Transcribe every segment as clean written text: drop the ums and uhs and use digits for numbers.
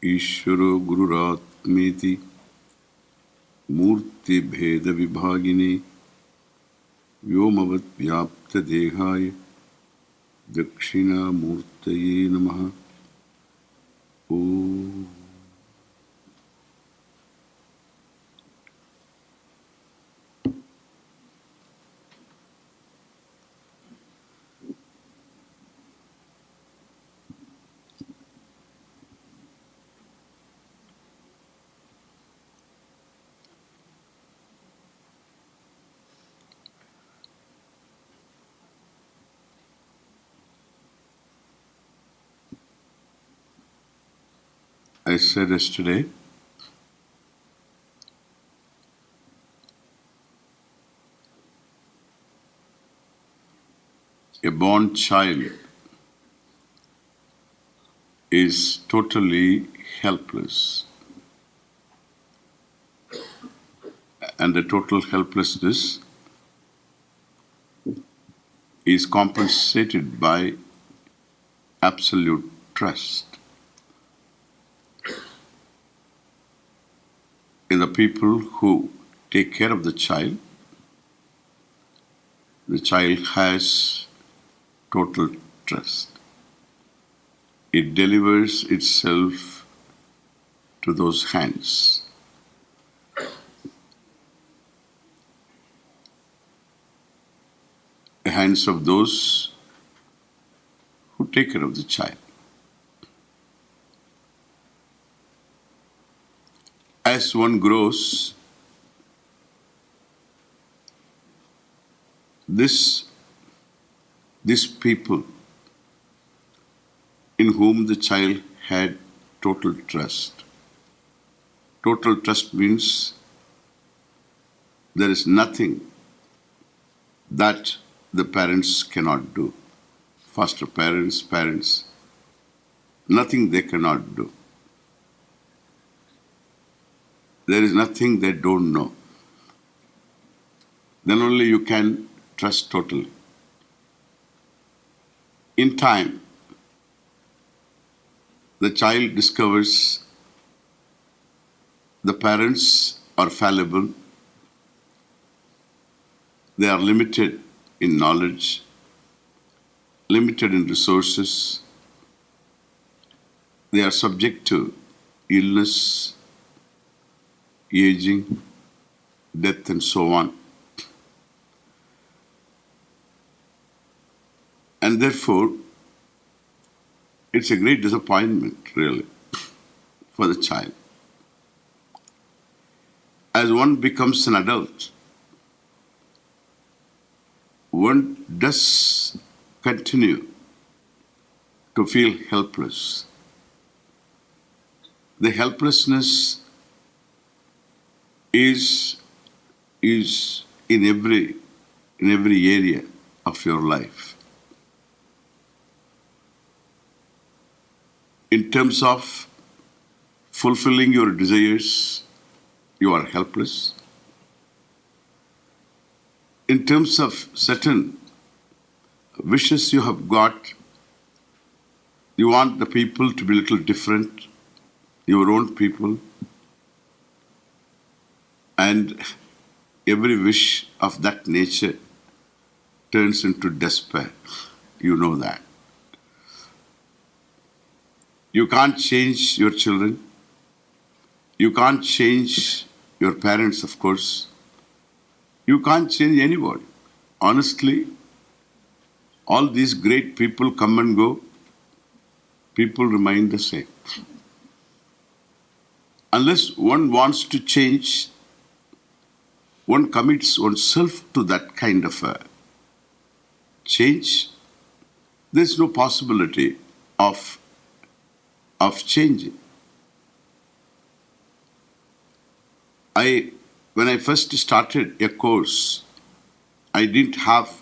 ईश्वरो गुरुरात्मेति मूर्ति भेद विभागिने व्योमवत् व्याप्त देहाय दक्षिणामूर्तये नमः। ओम। I said yesterday, a born child is totally helpless, and the total helplessness is compensated by absolute trust in the people who take care of the child. The child has total trust. It delivers itself to those hands. The hands of those who take care of the child. As one grows, these people in whom the child had total trust. Total trust means there is nothing that the parents cannot do. Foster parents, nothing they cannot do. There is nothing they don't know. Then only you can trust totally. In time, the child discovers the parents are fallible, they are limited in knowledge, limited in resources, they are subject to illness, aging, death, and so on. And therefore, it's a great disappointment, really, for the child. As one becomes an adult, one does continue to feel helpless. The helplessness is in every area of your life. In terms of fulfilling your desires, you are helpless. In terms of certain wishes you have got, you want the people to be a little different, your own people, and every wish of that nature turns into despair. You know that. You can't change your children. You can't change your parents, of course. You can't change anybody. Honestly, all these great people come and go. People remain the same. Unless one wants to change, one commits oneself to that kind of a change, there's no possibility of changing. When I first started a course, I didn't have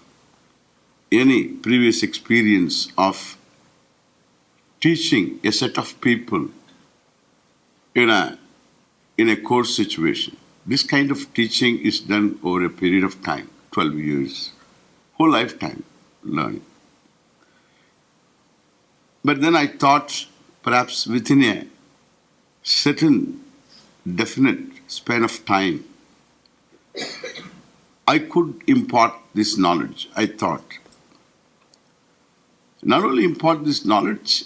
any previous experience of teaching a set of people in a course situation. This kind of teaching is done over a period of time, 12 years, whole lifetime learning. But then I thought perhaps within certain definite span of time, I could impart this knowledge. I thought, not only impart this knowledge,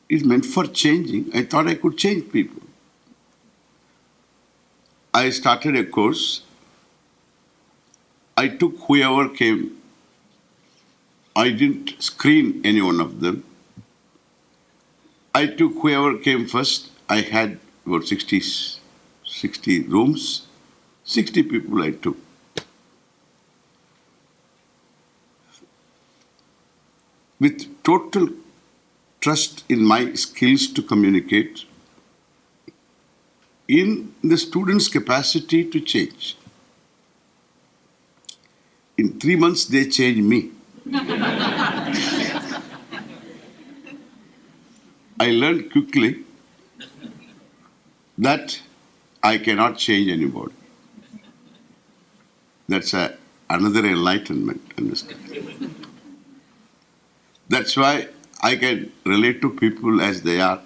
it's meant for changing. I thought I could change people. I started a course. I took whoever came. I didn't screen any one of them. I took whoever came first. I had about 60 rooms, 60 people I took. With total trust in my skills to communicate, in the students' capacity to change. In 3 months, they changed me. I learned quickly that I cannot change anybody. That's another enlightenment, understand? That's why I can relate to people as they are.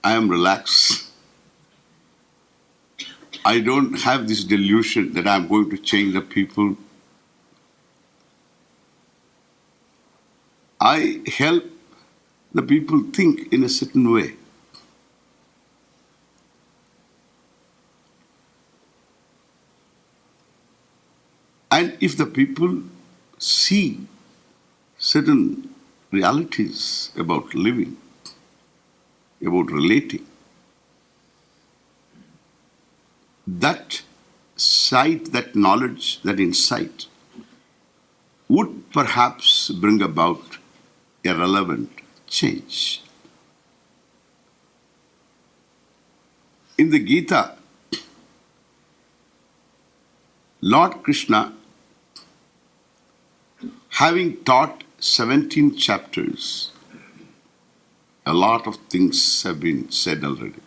I am relaxed. I don't have this delusion that I'm going to change the people. I help the people think in a certain way. And if the people see certain realities about living, about relating, that sight, that knowledge, that insight would perhaps bring about a relevant change. In the Gita, Lord Krishna, having taught 17 chapters, a lot of things have been said already.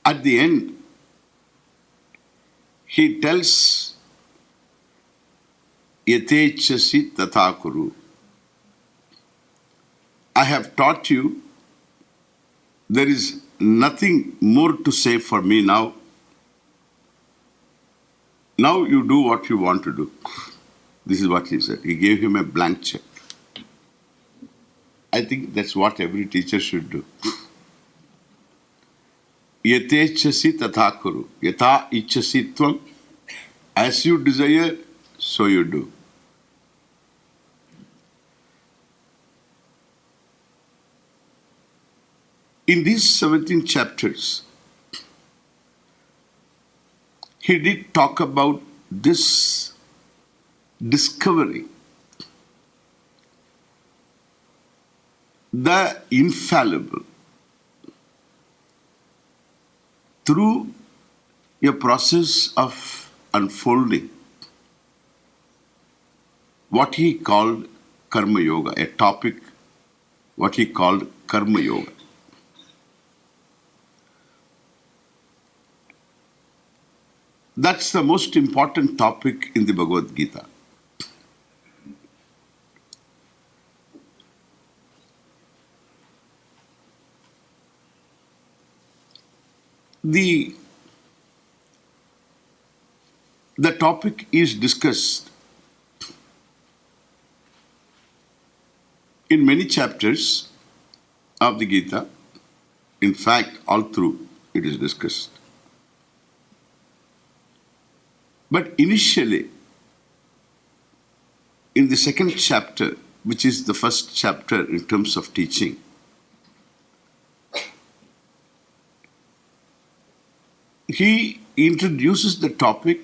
At the end, he tells, Yatechasi tatha kuru. I have taught you, there is nothing more to say for me now. Now you do what you want to do. This is what he said. He gave him a blank check. I think that's what every teacher should do. Yatechasi tatha kuru. Yatha ichasi tvam. As you desire, so you do. In these 17 chapters, he did talk about this discovery, the infallible, through a process of unfolding what he called karma yoga, a topic, what he called karma yoga. That's the most important topic in the Bhagavad Gita. The topic is discussed in many chapters of the Gita. In fact, all through it is discussed. But initially, in the second chapter, which is the first chapter in terms of teaching, he introduces the topic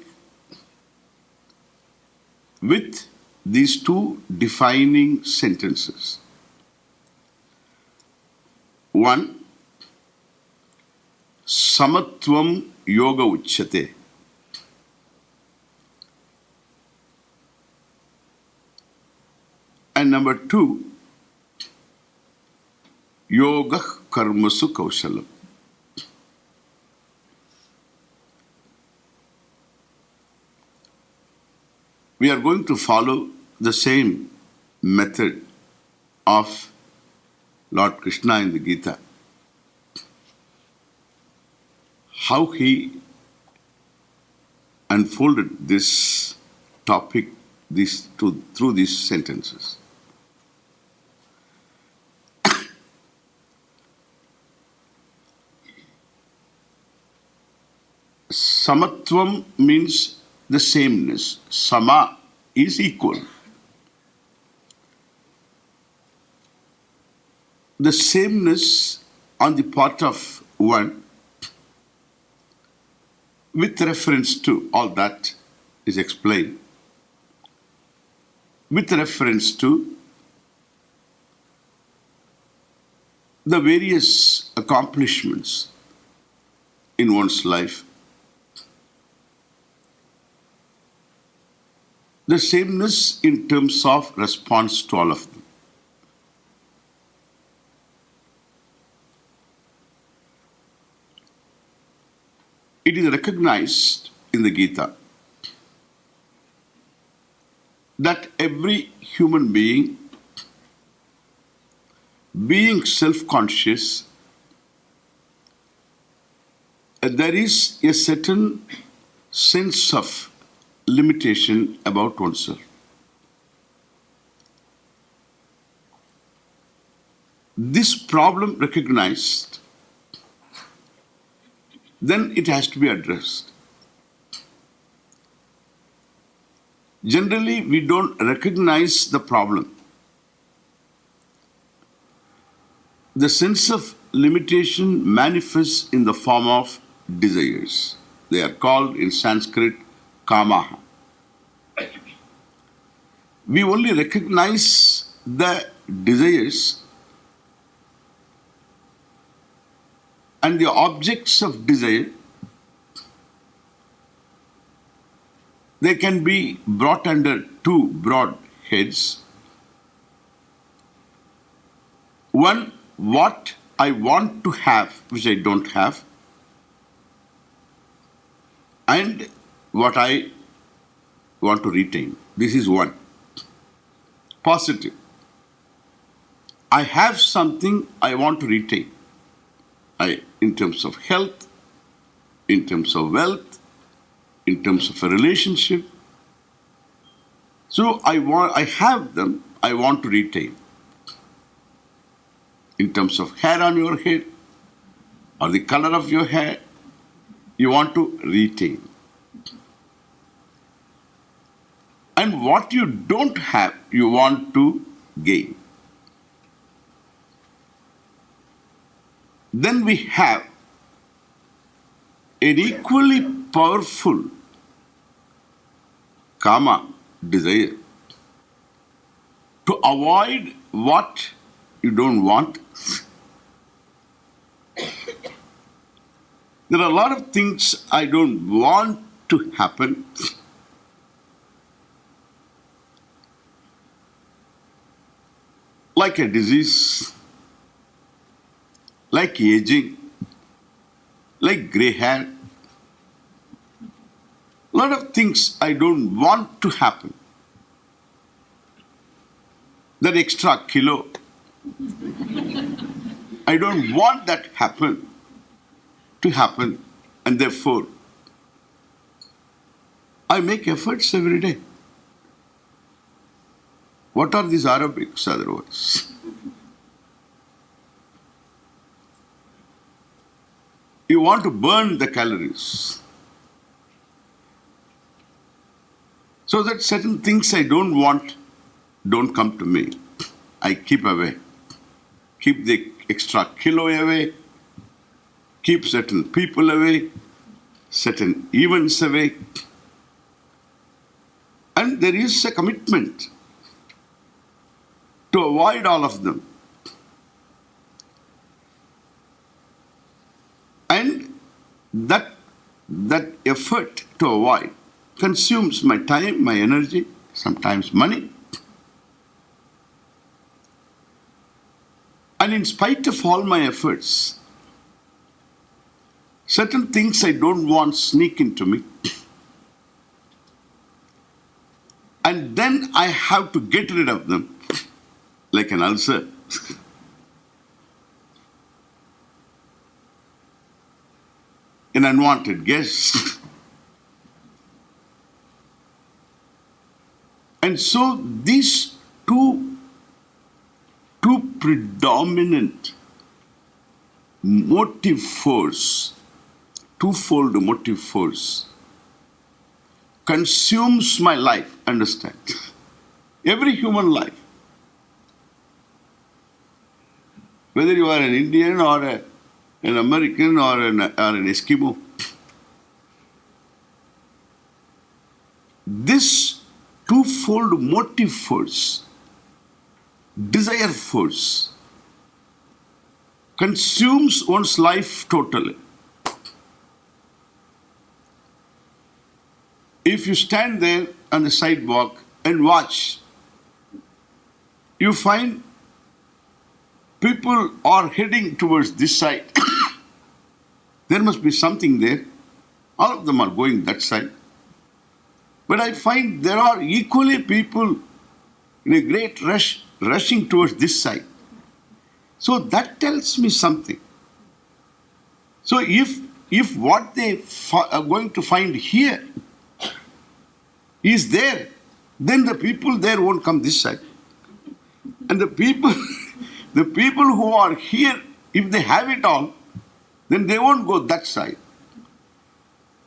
with these two defining sentences. One, samatvam yoga uchyate. And number two, yoga karmasu kaushalam. We are going to follow the same method of Lord Krishna in the Gita. how he unfolded this topic through these sentences. Samatvam means the sameness. Sama is equal. The sameness on the part of one with reference to all that is explained, with reference to the various accomplishments in one's life, the sameness in terms of response to all of them. It is recognized in the Gita that every human being self-conscious, there is a certain sense of limitation about oneself. This problem recognized, then it has to be addressed. Generally, we don't recognize the problem. The sense of limitation manifests in the form of desires. They are called in Sanskrit kamaha. We only recognize the desires and the objects of desire. They can be brought under two broad heads. One, what I want to have, which I don't have, and what I want to retain. This is one. Positive. I have something I want to retain. In terms of health, in terms of wealth, in terms of a relationship. So I have them, I want to retain. In terms of hair on your head or the color of your hair, you want to retain. And what you don't have, you want to gain. Then we have an equally powerful kama, desire, to avoid what you don't want. There are a lot of things I don't want to happen. Like a disease, like aging, like grey hair. A lot of things I don't want to happen. That extra kilo, I don't want that to happen, and therefore I make efforts every day. What are these Arabics otherwise? You want to burn the calories. So that certain things I don't want don't come to me. I keep away. Keep the extra kilo away. Keep certain people away. Certain events away. And there is a commitment to avoid all of them. And that effort to avoid consumes my time, my energy, sometimes money. And in spite of all my efforts, certain things I don't want sneak into me. And then I have to get rid of them, like an ulcer. an unwanted guest. And so these two predominant motive force, twofold motive force, consumes my life, understand? Every human life. Whether you are an Indian or an American or an Eskimo. This twofold motive force, desire force, consumes one's life totally. If you stand there on the sidewalk and watch, you find people are heading towards this side. There must be something there. All of them are going that side. But I find there are equally people in a great rush rushing towards this side. So that tells me something. So if what they are going to find here is there, then the people there won't come this side. And the people who are here, if they have it all, then they won't go that side.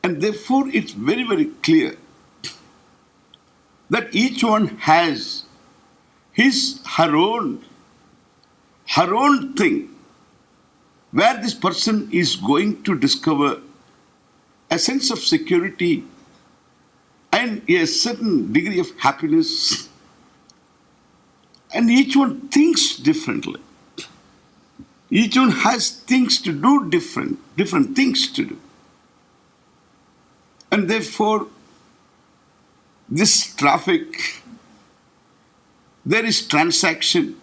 And therefore it's very, very clear that each one has her own thing, where this person is going to discover a sense of security and a certain degree of happiness. And each one thinks differently. Each one has things to do different things to do. And therefore, this traffic, there is transaction.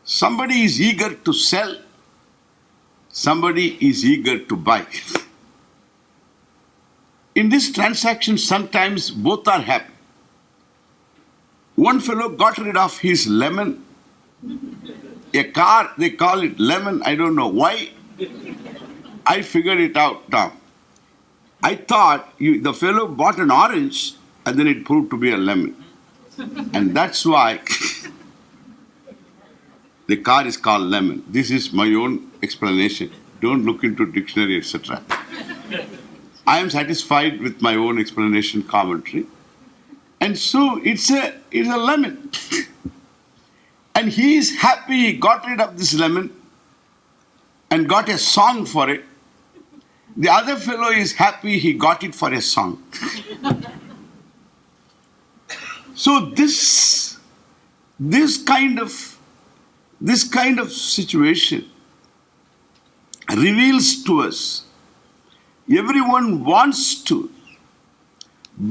Somebody is eager to sell. Somebody is eager to buy. In this transaction, sometimes both are happy. One fellow got rid of his lemon. A car, they call it lemon. I don't know why. I figured it out now. I thought the fellow bought an orange and then it proved to be a lemon. And that's why the car is called lemon. This is my own explanation. Don't look into dictionary, etc. I am satisfied with my own explanation commentary. And so it's a lemon. And he is happy he got rid of this lemon and got a song for it. The other fellow is happy he got it for a song. So this kind of situation reveals to us everyone wants to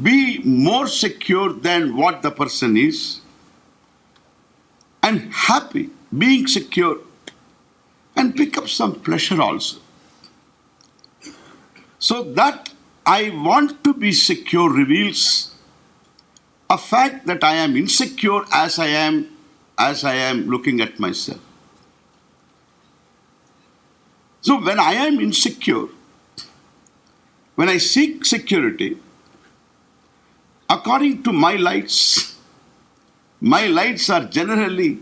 be more secure than what the person is, and happy, being secure, and pick up some pleasure also. So that I want to be secure reveals a fact that I am insecure as I am looking at myself. So when I am insecure, when I seek security, according to my lights are generally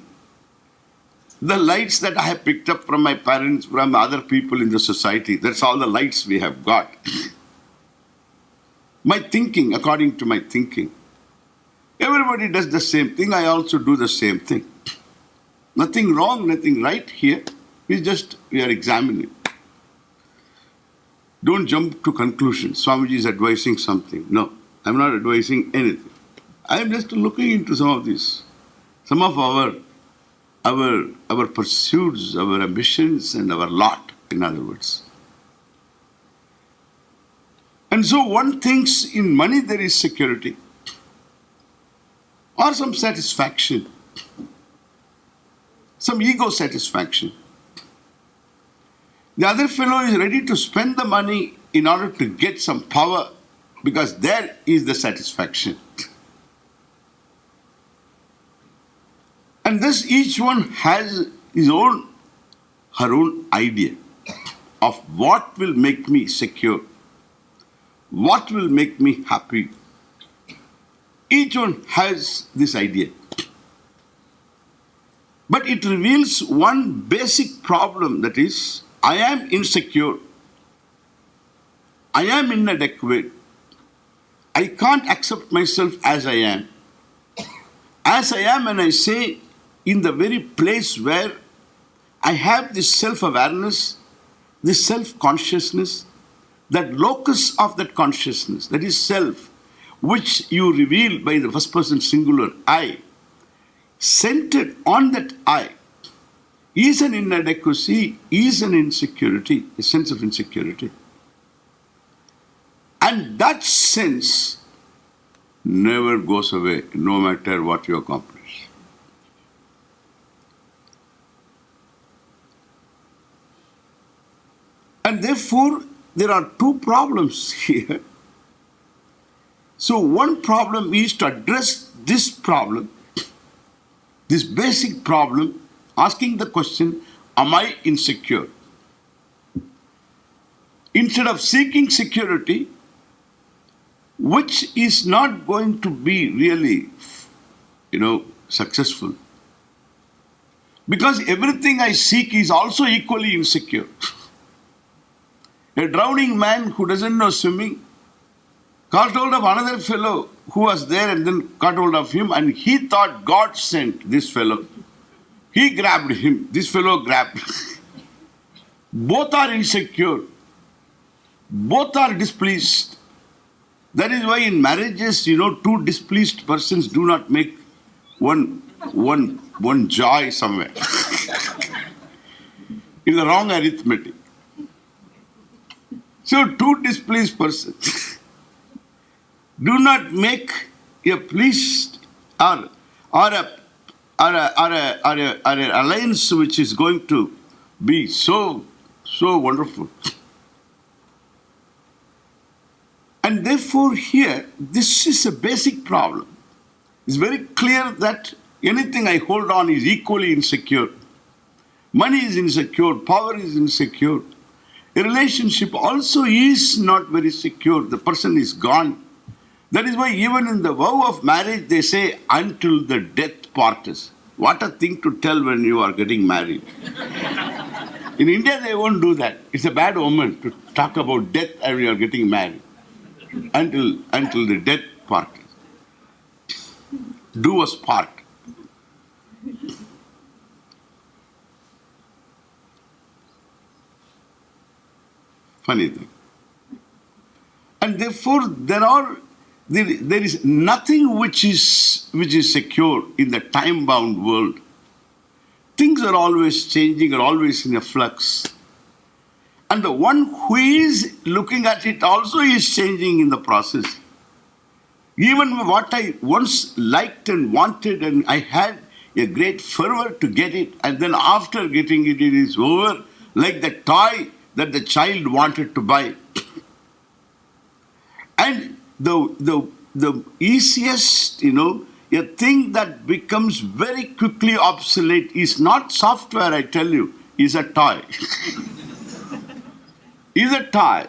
the lights that I have picked up from my parents, from other people in the society. That's all the lights we have got. My thinking, according to my thinking. Everybody does the same thing. I also do the same thing. Nothing wrong, nothing right here. We are examining. Don't jump to conclusions. Swamiji is advising something. No, I'm not advising anything. I am just looking into some of this. Some of our pursuits, our ambitions, and our lot, in other words. And so one thinks in money there is security or some satisfaction, some ego satisfaction. The other fellow is ready to spend the money in order to get some power because there is the satisfaction. And thus each one has her own idea. of what will make me secure, what will make me happy. Each one has this idea. But it reveals one basic problem, that is, I am insecure. I am inadequate. I can't accept myself as I am. As I am, and I say, in the very place where I have this self-awareness, this self-consciousness, that locus of that consciousness, that is self, which you reveal by the first person singular I, centered on that I, is an inadequacy, is an insecurity, a sense of insecurity. And that sense never goes away, no matter what you accomplish. And therefore, there are two problems here. So one problem is to address this problem, this basic problem, asking the question, am I insecure? Instead of seeking security, which is not going to be really, successful. Because everything I seek is also equally insecure. A drowning man who doesn't know swimming caught hold of another fellow who was there and then caught hold of him, and he thought God sent this fellow. He grabbed him, this fellow grabbed. Both are insecure. Both are displeased. That is why in marriages, two displeased persons do not make one joy somewhere. In the wrong arithmetic. So two displeased persons do not make a pleased or an alliance which is going to be so wonderful. And therefore here, this is a basic problem. It's very clear that anything I hold on is equally insecure. Money is insecure, power is insecure. A relationship also is not very secure. The person is gone. That is why even in the vow of marriage, they say, until the death part us. What a thing to tell when you are getting married. In India, they won't do that. It's a bad omen to talk about death and you are getting married. Until the death part. Do us part. Funny thing. And therefore there is nothing which is secure in the time-bound world. Things are always changing, are always in a flux. And the one who is looking at it also is changing in the process. Even what I once liked and wanted, and I had a great fervor to get it, and then after getting it, it is over, like the toy that the child wanted to buy. And the easiest, a thing that becomes very quickly obsolete is not software, I tell you, is a toy. Is a toy.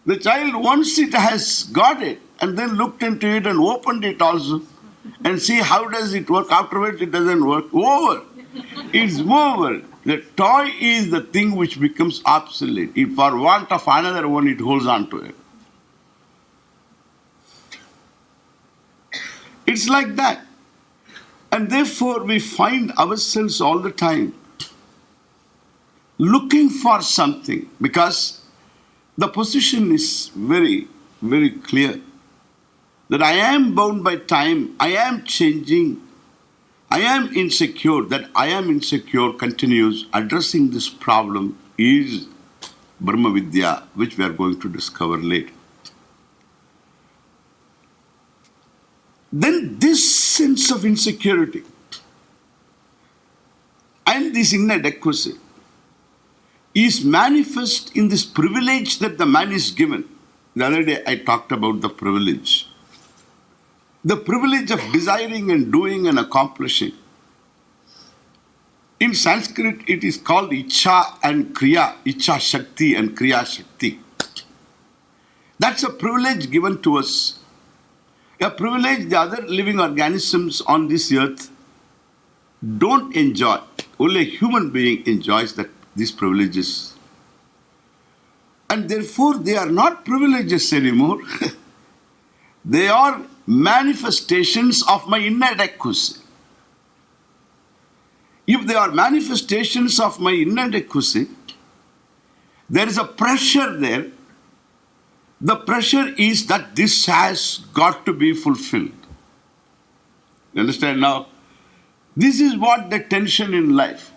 The child, once it has got it, and then looked into it and opened it also, and see how does it work. Afterwards, it doesn't work. Over. It's over. The toy is the thing which becomes obsolete. If for want of another one, it holds on to it. It's like that. And therefore, we find ourselves all the time looking for something, because the position is very, very clear. That I am bound by time, I am changing, I am insecure. That I am insecure continues. Addressing this problem is Brahma Vidya, which we are going to discover later. Then this sense of insecurity and this inadequacy is manifest in this privilege that the man is given. The other day I talked about the privilege. The privilege of desiring and doing and accomplishing. In Sanskrit, it is called Icha and Kriya, Icha Shakti and Kriya Shakti. That's a privilege given to us. A privilege the other living organisms on this earth don't enjoy. Only a human being enjoys these privileges. And therefore, they are not privileges anymore. They are manifestations of my inadequacy. If they are manifestations of my inadequacy, there is a pressure there. The pressure is that this has got to be fulfilled. You understand now? This is what the tension in life.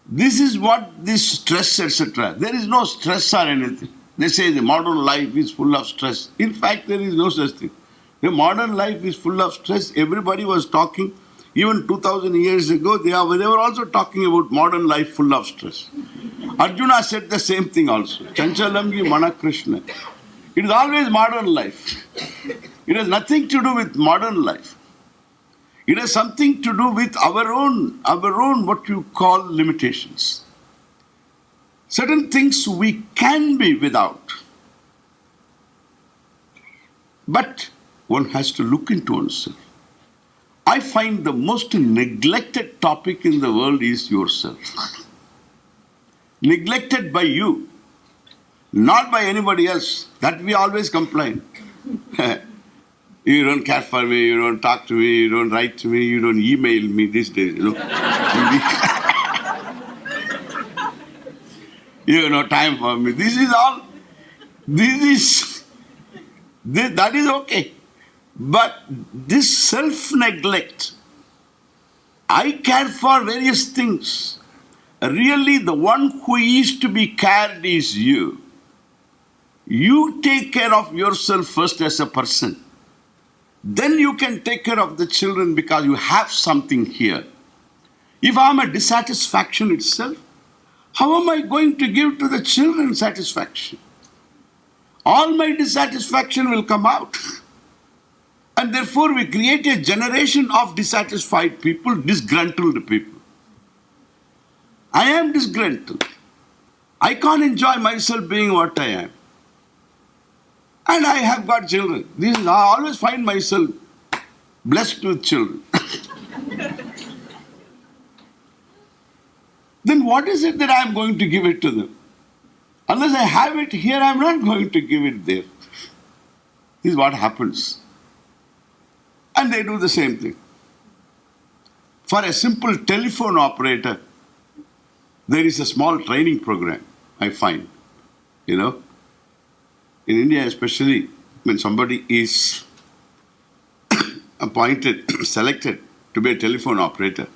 This is what this stress, etc. There is no stress or anything. They say the modern life is full of stress. In fact, there is no such thing. The modern life is full of stress. Everybody was talking, even 2000 years ago, they were also talking about modern life full of stress. Arjuna said the same thing also. Chanchalamgi Mana Krishna. It is always modern life. It has nothing to do with modern life. It has something to do with our own what you call limitations. Certain things we can be without. But one has to look into oneself. I find the most neglected topic in the world is yourself. Neglected by you, not by anybody else. That we always complain. You don't care for me, you don't talk to me, you don't write to me, you don't email me these days. You have no time for me. That is okay. But this self-neglect, I care for various things. Really, the one who is to be cared is you. You take care of yourself first as a person. Then you can take care of the children because you have something here. If I am a dissatisfaction itself, how am I going to give to the children satisfaction? All my dissatisfaction will come out. And therefore we create a generation of dissatisfied people, disgruntled people. I am disgruntled. I can't enjoy myself being what I am. And I have got children. I always find myself blessed with children. Then what is it that I am going to give it to them? Unless I have it here, I am not going to give it there. This is what happens. And they do the same thing. For a simple telephone operator, there is a small training program, I find. In India especially, when somebody is appointed, selected to be a telephone operator,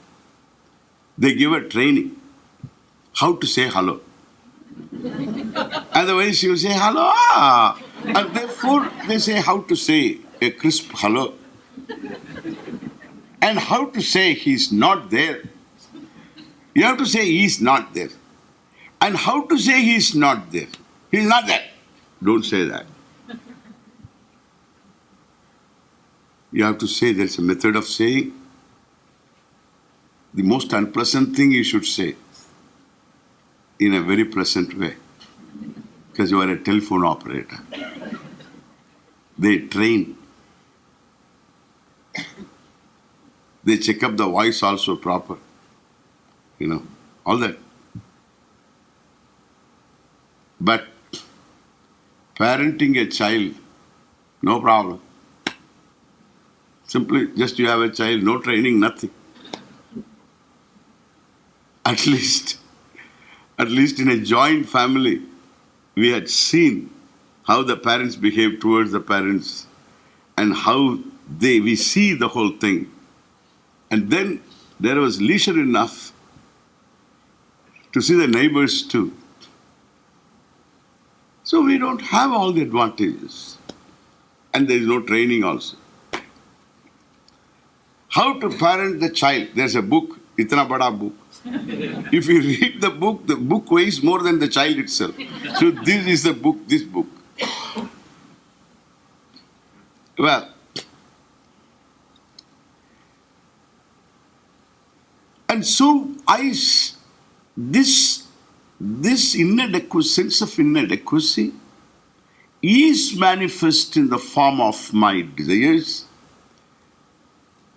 they give a training how to say hello. Otherwise, you say hello. And therefore, they say how to say a crisp hello. And how to say he's not there. You have to say he's not there. And how to say he's not there. He's not there. Don't say that. You have to say there's a method of saying. The most unpleasant thing you should say in a very pleasant way. Because you are a telephone operator. They train. They check up the voice also proper. All that. But parenting a child, no problem. Simply just you have a child, no training, nothing. At least in a joint family, we had seen how the parents behave towards the parents and how we see the whole thing. And then there was leisure enough to see the neighbors too. So we don't have all the advantages. And there is no training also. How to parent the child. There's a book, Itna Bada book. If you read the book weighs more than the child itself. So this is the book, this book. Well, And so this inadequacy, sense of inadequacy is manifest in the form of my desires,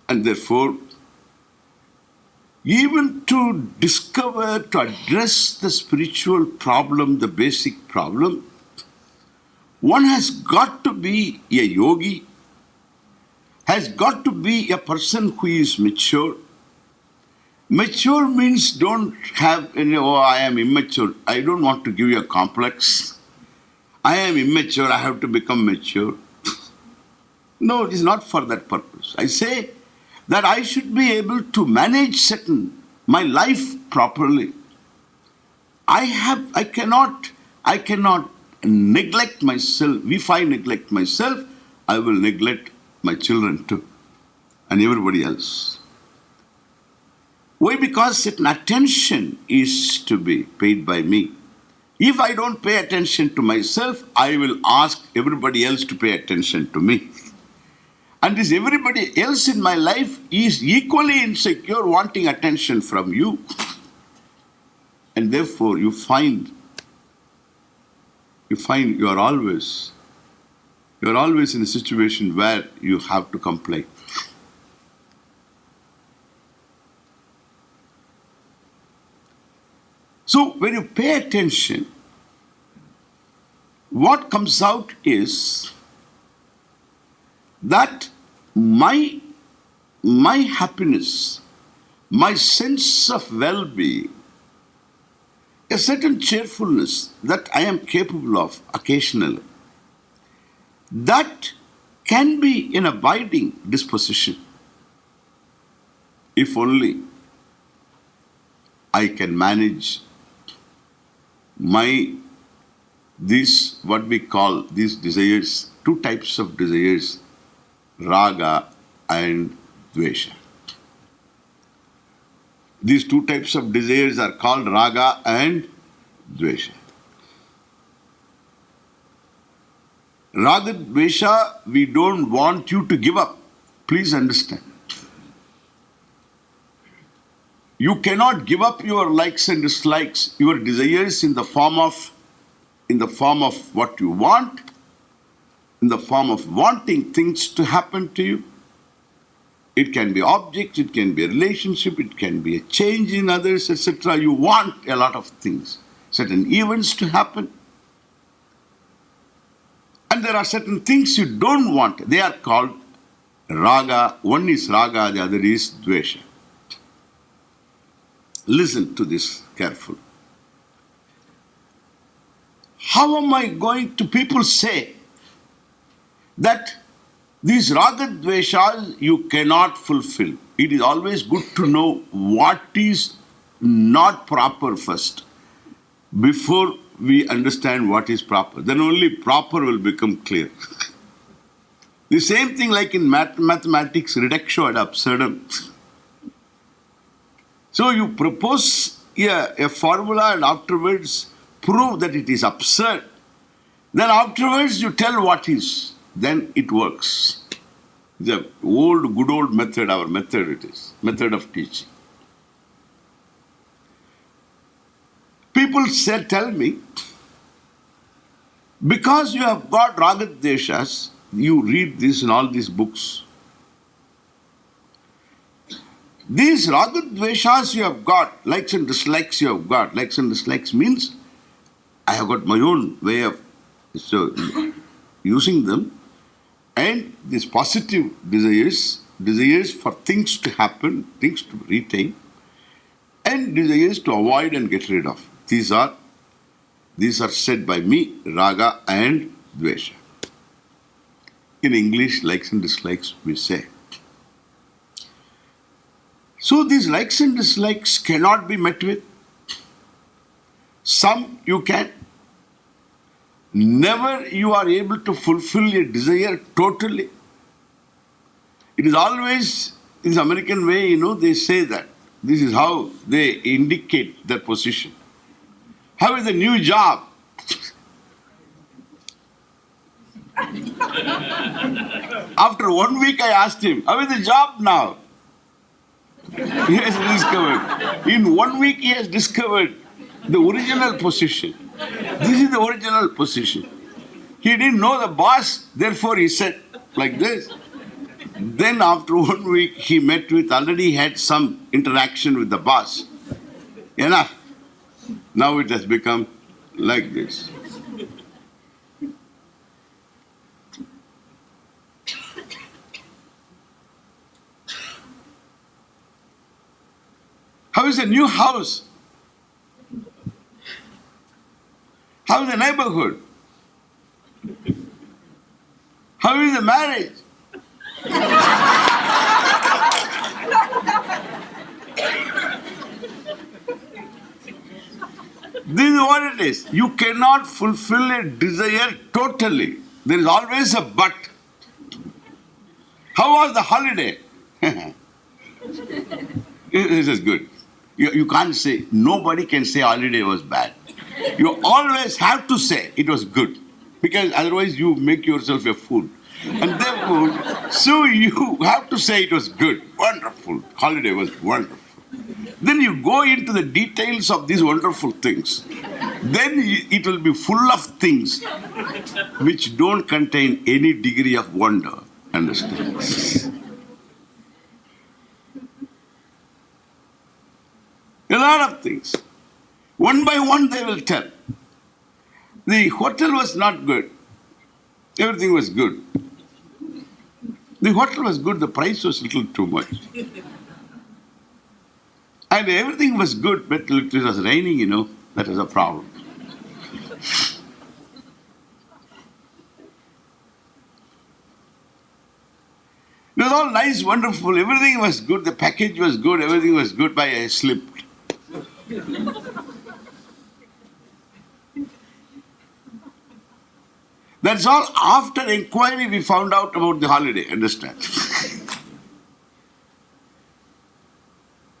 and therefore even to discover, to address the spiritual problem, the basic problem, one has got to be a yogi, has got to be a person who is mature. Mature means don't have any, oh, I am immature. I don't want to give you a complex. I am immature, I have to become mature. No, it is not for that purpose. I say that I should be able to manage my life properly. I cannot neglect myself. If I neglect myself, I will neglect my children too, and everybody else. Why? Because certain attention is to be paid by me. If I don't pay attention to myself, I will ask everybody else to pay attention to me. And this everybody else in my life is equally insecure, wanting attention from you. And therefore you find you are always in a situation where you have to comply. So when you pay attention, what comes out is that my happiness, my sense of well-being, a certain cheerfulness that I am capable of occasionally, that can be an abiding disposition if only I can manage what we call these desires, two types of desires, raga and dvesha. These two types of desires are called raga and dvesha. Raga, dvesha, we don't want you to give up. Please understand. You cannot give up your likes and dislikes, your desires in the form of what you want, in the form of wanting things to happen to you. It can be objects, it can be a relationship, it can be a change in others, etc. You want a lot of things, certain events to happen. And there are certain things you don't want. They are called raga. One is raga, the other is dvesha. Listen to this carefully. How am I going to, people say that these raga dveshas you cannot fulfill. It is always good to know what is not proper first, before we understand what is proper. Then only proper will become clear. The same thing like in mathematics, reductio ad absurdum. So you propose a formula and afterwards prove that it is absurd. Then afterwards you tell what is. Then it works. The good old method, our method it is. Method of teaching. People tell me, because you have got raga dveshas, you read this in all these books. These raga dveshas you have got, likes and dislikes you have got. Likes and dislikes means I have got my own way of using them. And these positive desires for things to happen, things to retain, and desires to avoid and get rid of. These are said by me, raga and dvesha. In English, likes and dislikes, we say. So these likes and dislikes cannot be met with. Some you can. Never you are able to fulfill a desire totally. It is always, in the American way, they say that. This is how they indicate their position. How is the new job? After 1 week I asked him, how is the job now? He has discovered. In 1 week, he has discovered the original position. This is the original position. He didn't know the boss, therefore he said like this. Then after 1 week, he met with, already had some interaction with the boss. Enough. Now it has become like this. How is the new house? How is the neighborhood? How is the marriage? This is what it is. You cannot fulfill a desire totally. There is always a but. How was the holiday? This is good. You can't say, nobody can say holiday was bad. You always have to say it was good. Because otherwise you make yourself a fool. And therefore, so you have to say it was good, wonderful. Holiday was wonderful. Then you go into the details of these wonderful things. Then it will be full of things which don't contain any degree of wonder. Understand? A lot of things. One by one they will tell. The hotel was not good. Everything was good. The hotel was good, the price was a little too much. And everything was good, but it was raining, that was a problem. It was all nice, wonderful, everything was good, the package was good, everything was good, but I slipped. That's all after inquiry we found out about the holiday, understand?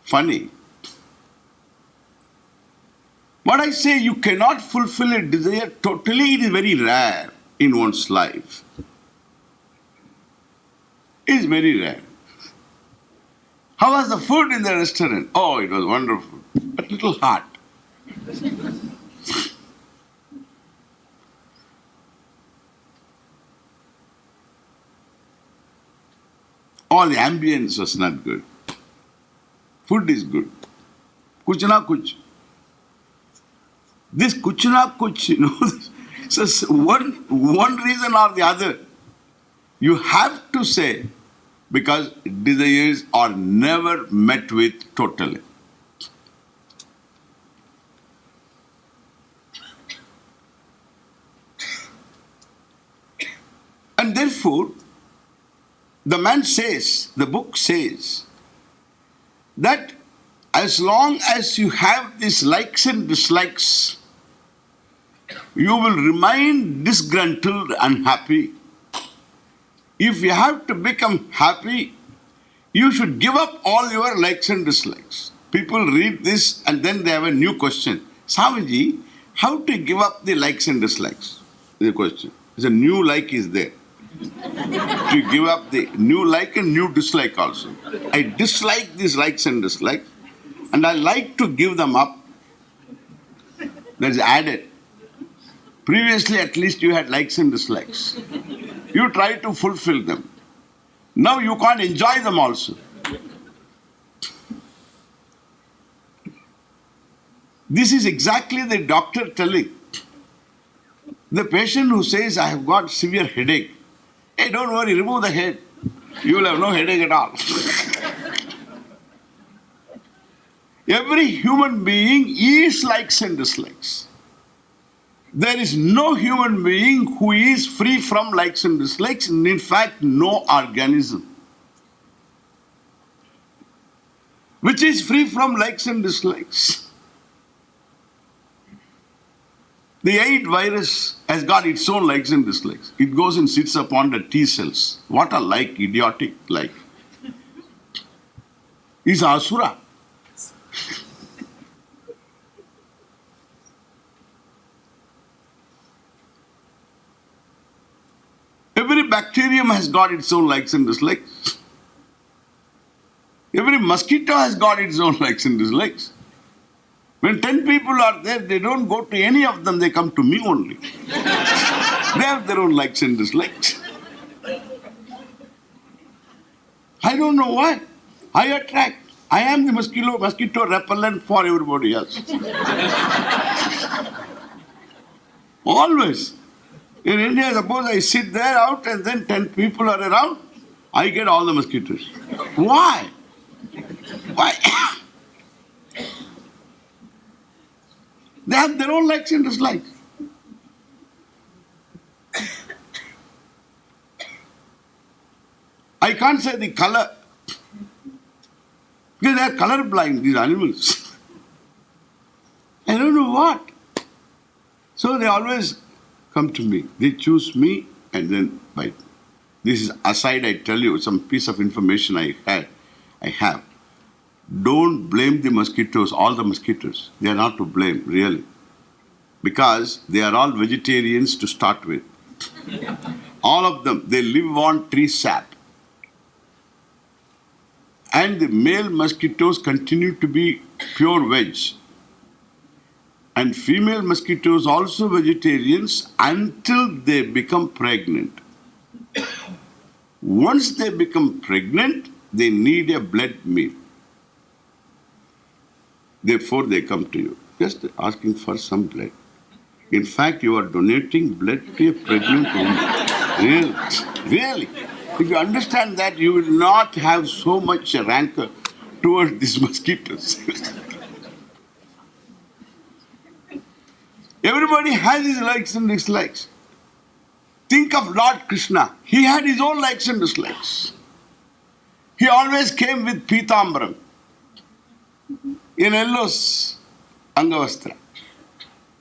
Funny. What I say, you cannot fulfill a desire totally, it is very rare in one's life. It is very rare. How was the food in the restaurant? Oh, it was wonderful, but little hot. All the ambience was not good. Food is good. Kuch na kuch. This kuch na kuch, says one reason or the other. You have to say, because desires are never met with totally. And therefore, the man says, the book says, that as long as you have these likes and dislikes, you will remain disgruntled, unhappy. If you have to become happy, you should give up all your likes and dislikes. People read this and then they have a new question. Swamiji, how to give up the likes and dislikes? The question. The new like is there. To give up the new like and new dislike also. I dislike these likes and dislikes, and I like to give them up. That's added. Previously, at least you had likes and dislikes. You try to fulfill them. Now you can't enjoy them also. This is exactly the doctor telling. The patient who says, I have got severe headache. Hey, don't worry, remove the head. You will have no headache at all. Every human being is likes and dislikes. There is no human being who is free from likes and dislikes, and in fact, no organism which is free from likes and dislikes. The AIDS virus has got its own likes and dislikes. It goes and sits upon the T cells. What a like, idiotic like. It's Asura. Every bacterium has got its own likes and dislikes. Every mosquito has got its own likes and dislikes. When 10 people are there, they don't go to any of them, they come to me only. They have their own likes and dislikes. I don't know why. I attract. I am the mosquito repellent for everybody else. Always. In India, suppose I sit there out and then 10 people are around, I get all the mosquitoes. Why? Why? They have their own likes and dislikes. I can't say the color. Because they are colorblind, these animals. I don't know what. So they always come to me. They choose me and then bite. This is aside, I tell you, some piece of information I have. Don't blame the mosquitoes, all the mosquitoes. They are not to blame, really. Because they are all vegetarians to start with. All of them, they live on tree sap. And the male mosquitoes continue to be pure veg. And female mosquitoes also vegetarians until they become pregnant. Once they become pregnant, they need a blood meal. Therefore, they come to you, just asking for some blood. In fact, you are donating blood to a pregnant woman. Really. If you understand that, you will not have so much rancor towards these mosquitoes. Everybody has his likes and dislikes. Think of Lord Krishna. He had his own likes and dislikes. He always came with Pitambaram in yellow Angavastra,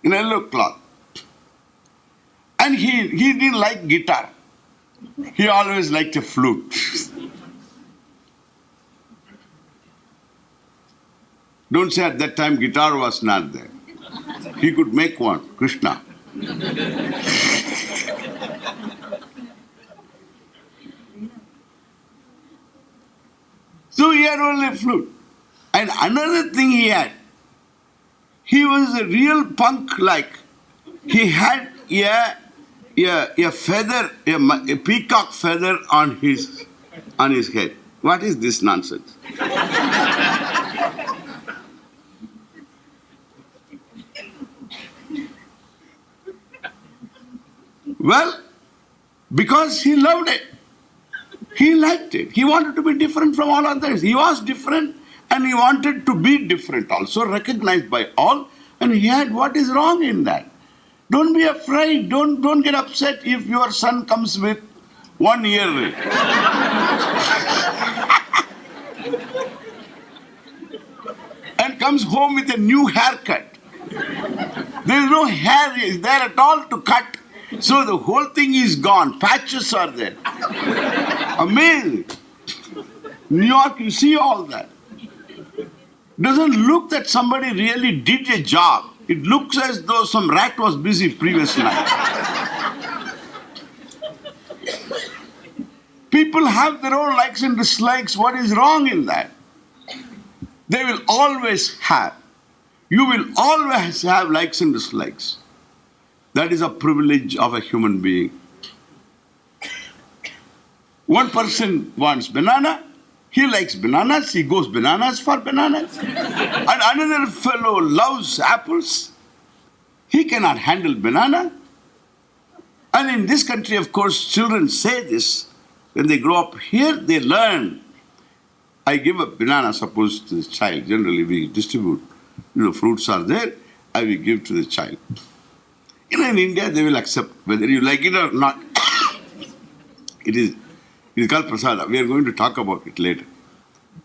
in yellow cloth. And he didn't like guitar. He always liked a flute. Don't say at that time guitar was not there. He could make one, Krishna. So he had only a flute. And another thing he had, he was a real punk-like. He had a feather, a peacock feather on his head. What is this nonsense? Well, because he loved it. He liked it. He wanted to be different from all others. He was different and he wanted to be different, also recognized by all. And he had what is wrong in that. Don't be afraid. Don't get upset if your son comes with 1 earring. And comes home with a new haircut. There is no hair there at all to cut. So the whole thing is gone. Patches are there. Amazing. New York, you see all that. Doesn't look that somebody really did a job. It looks as though some rat was busy previous night. People have their own likes and dislikes. What is wrong in that? They will always have. You will always have likes and dislikes. That is a privilege of a human being. One person wants banana, he likes bananas, he goes bananas for bananas. And another fellow loves apples, he cannot handle banana. And in this country, of course, children say this. When they grow up here, they learn. I give a banana, suppose, to the child. Generally, we distribute. Fruits are there, I will give to the child. In India, they will accept whether you like it or not. It is called prasada. We are going to talk about it later.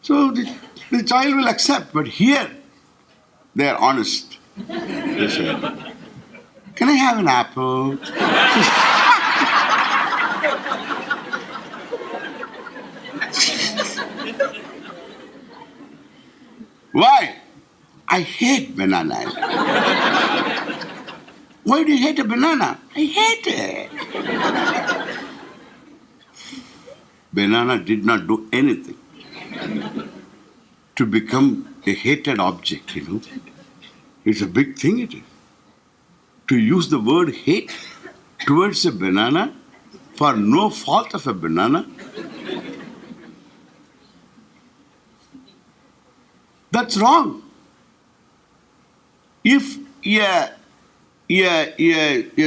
So the child will accept, but here they are honest. They say, "Can I have an apple?" Why? I hate bananas. Why do you hate a banana? I hate it. Banana did not do anything. to become a hated object, It's a big thing, it is. To use the word hate towards a banana for no fault of a banana, that's wrong. If a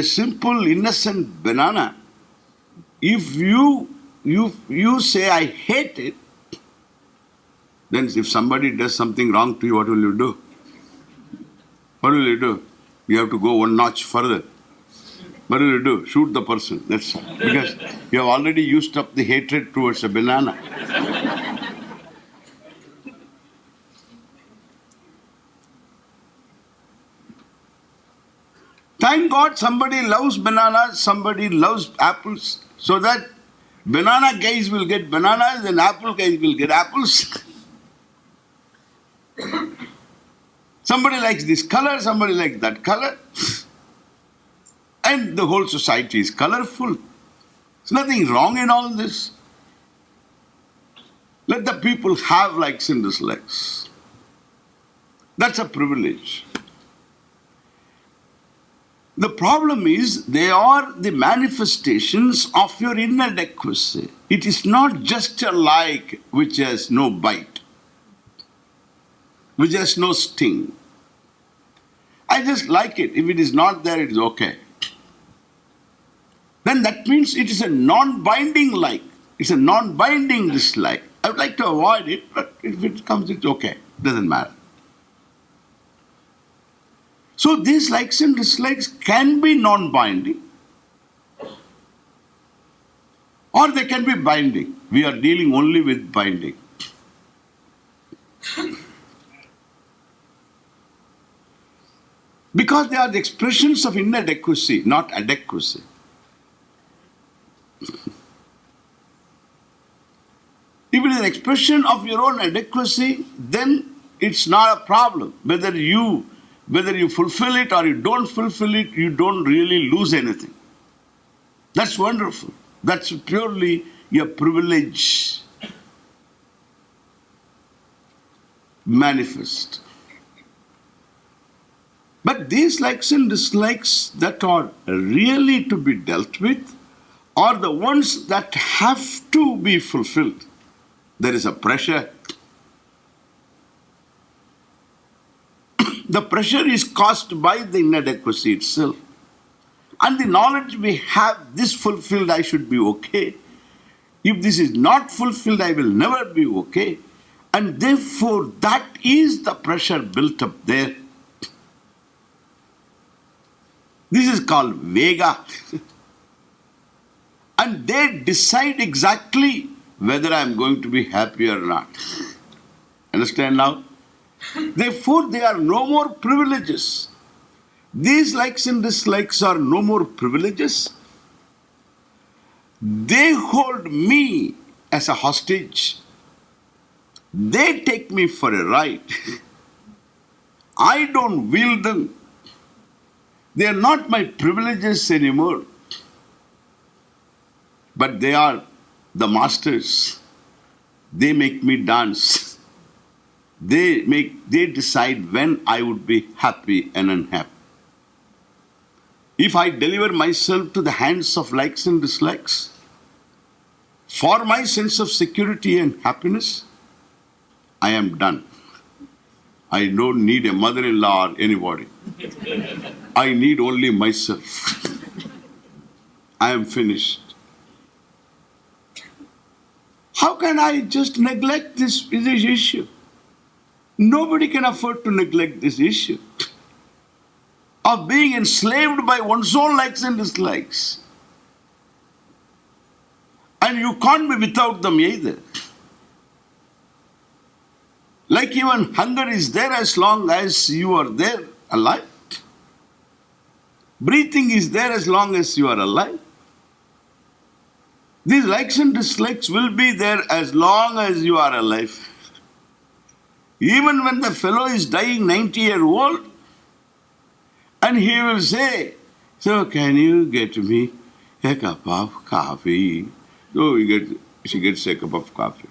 simple innocent banana, if you say I hate it, then if somebody does something wrong to you, what will you do? What will you do? You have to go one notch further. What will you do? Shoot the person. That's because you have already used up the hatred towards a banana. Thank God somebody loves bananas, somebody loves apples, so that banana guys will get bananas and apple guys will get apples. Somebody likes this color, somebody likes that color. And the whole society is colorful. There's nothing wrong in all this. Let the people have likes and dislikes. That's a privilege. The problem is they are the manifestations of your inadequacy. It is not just a like which has no bite, which has no sting. I just like it. If it is not there, it is okay. Then that means it is a non-binding like. It's a non-binding dislike. I would like to avoid it, but if it comes, it's okay. Doesn't matter. So these likes and dislikes can be non-binding, or they can be binding. We are dealing only with binding. Because they are the expressions of inadequacy, not adequacy. If it is an expression of your own adequacy, then it's not a problem. Whether you fulfill it or you don't fulfill it, you don't really lose anything. That's wonderful. That's purely your privilege manifest. But these likes and dislikes that are really to be dealt with are the ones that have to be fulfilled. There is a pressure. The pressure is caused by the inadequacy itself. And the knowledge we have, this fulfilled, I should be okay. If this is not fulfilled, I will never be okay. And therefore, that is the pressure built up there. This is called Vega. And they decide exactly whether I am going to be happy or not. Understand now? Therefore, they are no more privileges. These likes and dislikes are no more privileges. They hold me as a hostage. They take me for a ride. I don't wield them. They are not my privileges anymore. But they are the masters. They make me dance. They decide when I would be happy and unhappy. If I deliver myself to the hands of likes and dislikes, for my sense of security and happiness, I am done. I don't need a mother-in-law or anybody. I need only myself. I am finished. How can I just neglect this issue? Nobody can afford to neglect this issue of being enslaved by one's own likes and dislikes. And you can't be without them either. Like even hunger is there as long as you are there alive. Breathing is there as long as you are alive. These likes and dislikes will be there as long as you are alive. Even when the fellow is dying 90-year-old, and he will say, so can you get me a cup of coffee? So she gets a cup of coffee.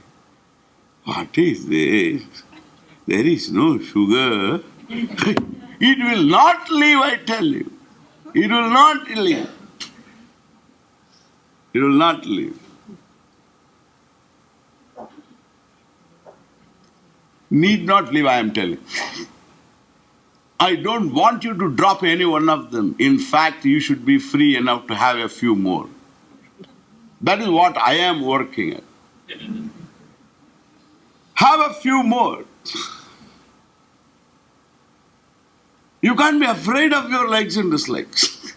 What is this? There is no sugar. It will not leave, I tell you. It will not leave. It will not leave. Need not leave, I am telling. I don't want you to drop any one of them. In fact, you should be free enough to have a few more. That is what I am working at. Have a few more. You can't be afraid of your likes and dislikes.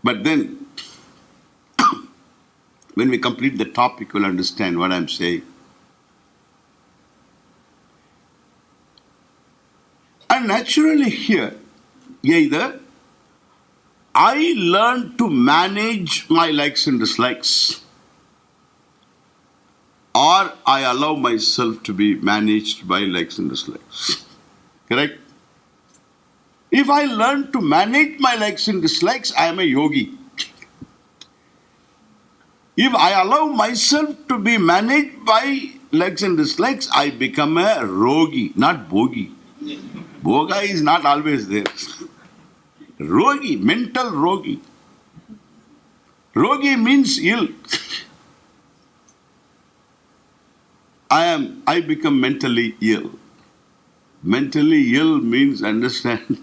But then, when we complete the topic, you'll understand what I'm saying. And naturally here, either I learn to manage my likes and dislikes, or I allow myself to be managed by likes and dislikes. Correct? If I learn to manage my likes and dislikes, I am a yogi. If I allow myself to be managed by likes and dislikes, I become a rogi, not bogi. Boga is not always there. Rogi, mental rogi. Rogi means ill. I become mentally ill. Mentally ill means, understand,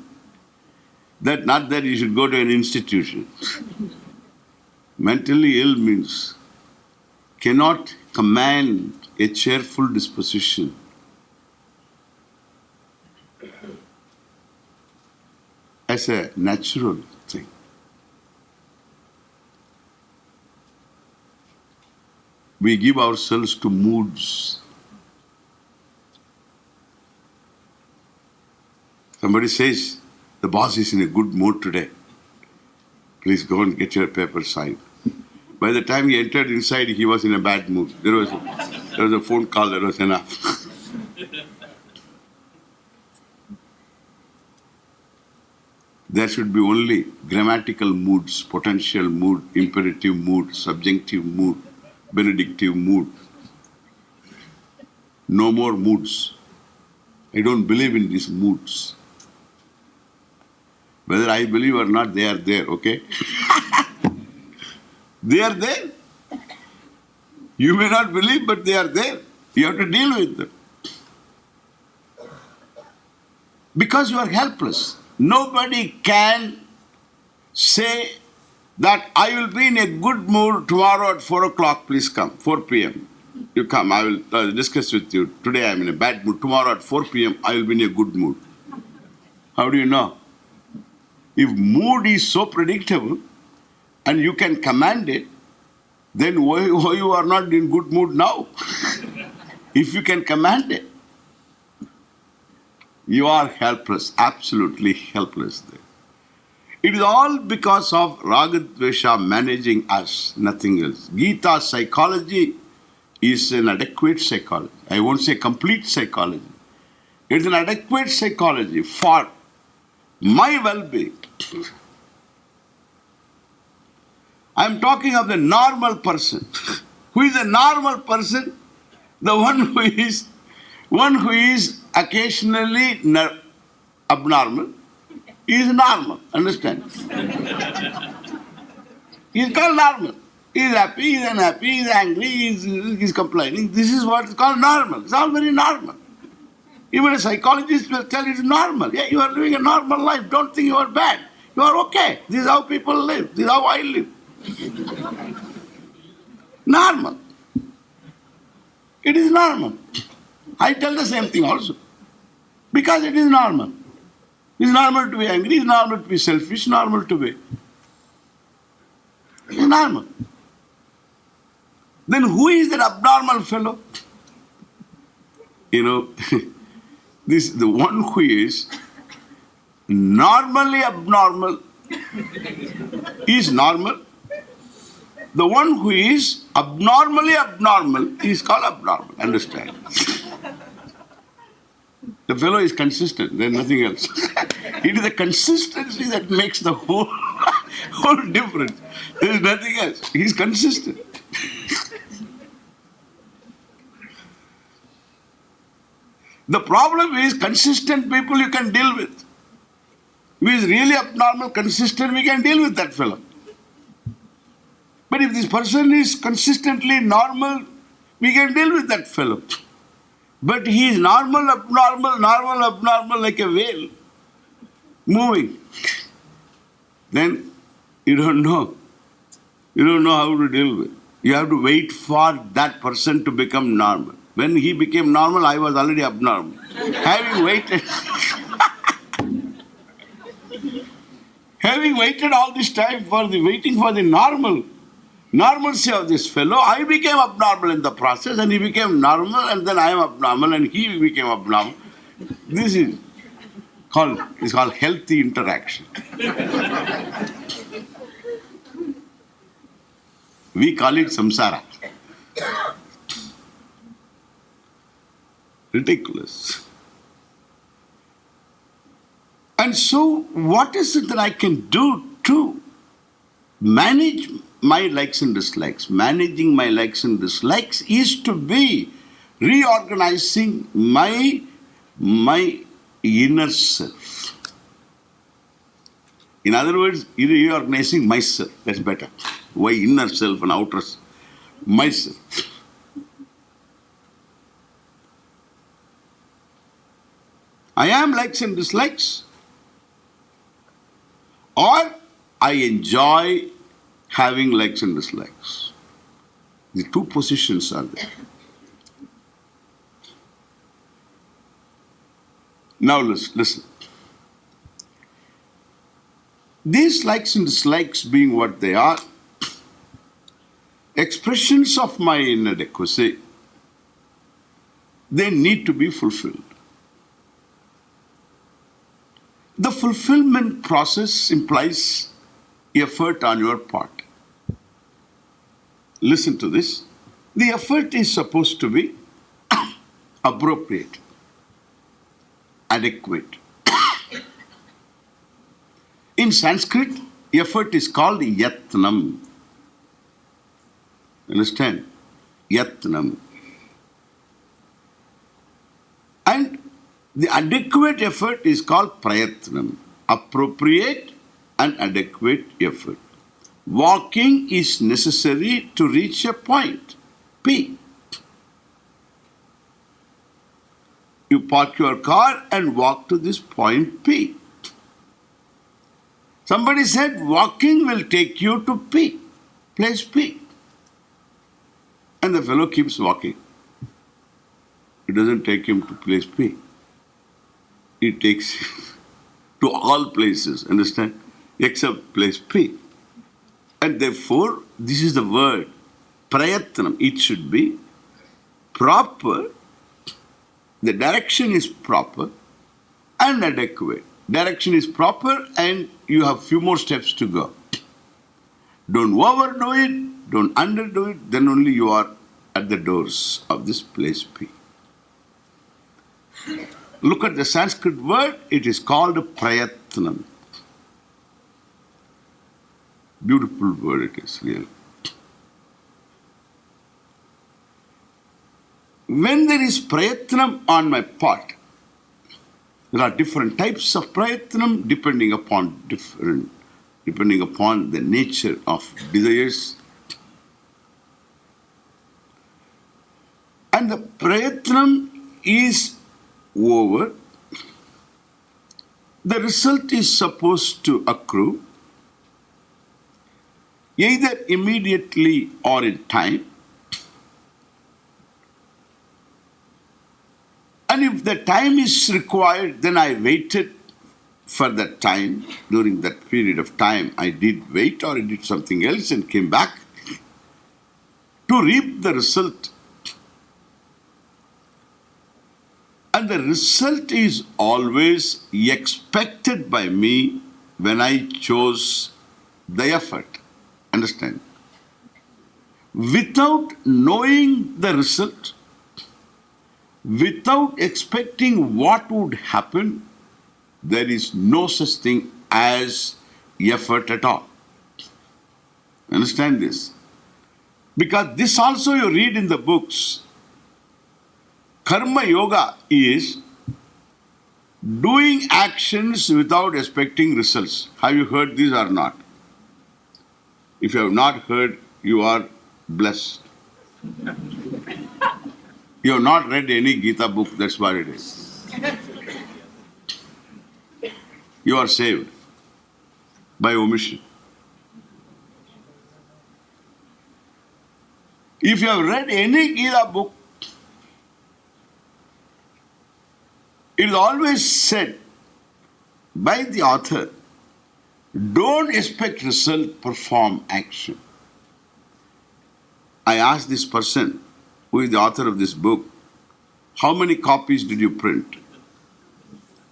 that not that you should go to an institution. Mentally ill means cannot command a cheerful disposition. As a natural thing. We give ourselves to moods. Somebody says, the boss is in a good mood today. Please go and get your paper signed. By the time he entered inside, he was in a bad mood. There was a phone call, that was enough. There should be only grammatical moods, potential mood, imperative mood, subjunctive mood, benedictive mood. No more moods. I don't believe in these moods. Whether I believe or not, they are there, okay? They are there. You may not believe, but they are there. You have to deal with them. Because you are helpless. Nobody can say that I will be in a good mood tomorrow at 4 o'clock, please come, 4 p.m. You come, I will discuss with you. Today I am in a bad mood. Tomorrow at 4 p.m. I will be in a good mood. How do you know? If mood is so predictable and you can command it, then why you are not in good mood now? If you can command it, you are helpless, absolutely helpless there. It is all because of Ragadvesha managing us, nothing else. Gita psychology is an adequate psychology. I won't say complete psychology. It's an adequate psychology for my well-being. I'm talking of the normal person. Who is a normal person? The one who is occasionally abnormal is normal. Understand? He is called normal. He is happy, he is unhappy, he is angry, he is complaining. This is what is called normal. It's all very normal. Even a psychologist will tell you it's normal. Yeah, you are living a normal life. Don't think you are bad. You are okay. This is how people live. This is how I live. Normal. It is normal. I tell the same thing also. Because it is normal. It is normal to be angry, it is normal to be selfish, normal to be. It is normal. Then who is that abnormal fellow? You know, the one who is normally abnormal is normal. The one who is abnormally abnormal is called abnormal. Understand? The fellow is consistent, there is nothing else. It is the consistency that makes the whole difference. There is nothing else. He's consistent. The problem is consistent people you can deal with. Who is really abnormal, consistent, we can deal with that fellow. But if this person is consistently normal, we can deal with that fellow. But he is normal, abnormal, like a whale, moving. Then you don't know. You don't know how to deal with. You have to wait for that person to become normal. When he became normal, I was already abnormal. Having waited all this time waiting for the normalcy of this fellow, I became abnormal in the process, and he became normal, and then I am abnormal, and he became abnormal. This is called healthy interaction. We call it samsara. Ridiculous. And so, what is it that I can do to manage my likes and dislikes? Managing my likes and dislikes is to be reorganizing my inner self. In other words, reorganizing myself. That's better. Why inner self and outer self? Myself. I am likes and dislikes, or I enjoy having likes and dislikes. The two positions are there. Now listen. These likes and dislikes being what they are, expressions of my inadequacy, they need to be fulfilled. The fulfillment process implies effort on your part. Listen to this. The effort is supposed to be appropriate, adequate. In Sanskrit, effort is called yatnam. Understand? Yatnam. And the adequate effort is called prayatnam. Appropriate and adequate effort. Walking is necessary to reach a point, P. You park your car and walk to this point, P. Somebody said walking will take you to P, place P. And the fellow keeps walking. It doesn't take him to place P. It takes him to all places, understand? Except place P. And therefore, this is the word, prayatnam. It should be proper, the direction is proper and adequate. Direction is proper and you have few more steps to go. Don't overdo it, don't underdo it, then only you are at the doors of this place P. Look at the Sanskrit word, it is called prayatnam. Beautiful word it is, really. When there is prayatnam on my part, there are different types of prayatnam depending upon the nature of desires. And the prayatnam is over. The result is supposed to accrue either immediately or in time. And if the time is required, then I waited for that time. During that period of time, I did wait or I did something else and came back to reap the result. And the result is always expected by me when I chose the effort. Understand? Without knowing the result, without expecting what would happen, there is no such thing as effort at all. Understand this? Because this also you read in the books. Karma yoga is doing actions without expecting results. Have you heard this or not? If you have not heard, you are blessed. You have not read any Gita book, that's what it is. You are saved by omission. If you have read any Gita book, it is always said by the author, don't expect result, perform action. I asked this person, who is the author of this book, how many copies did you print?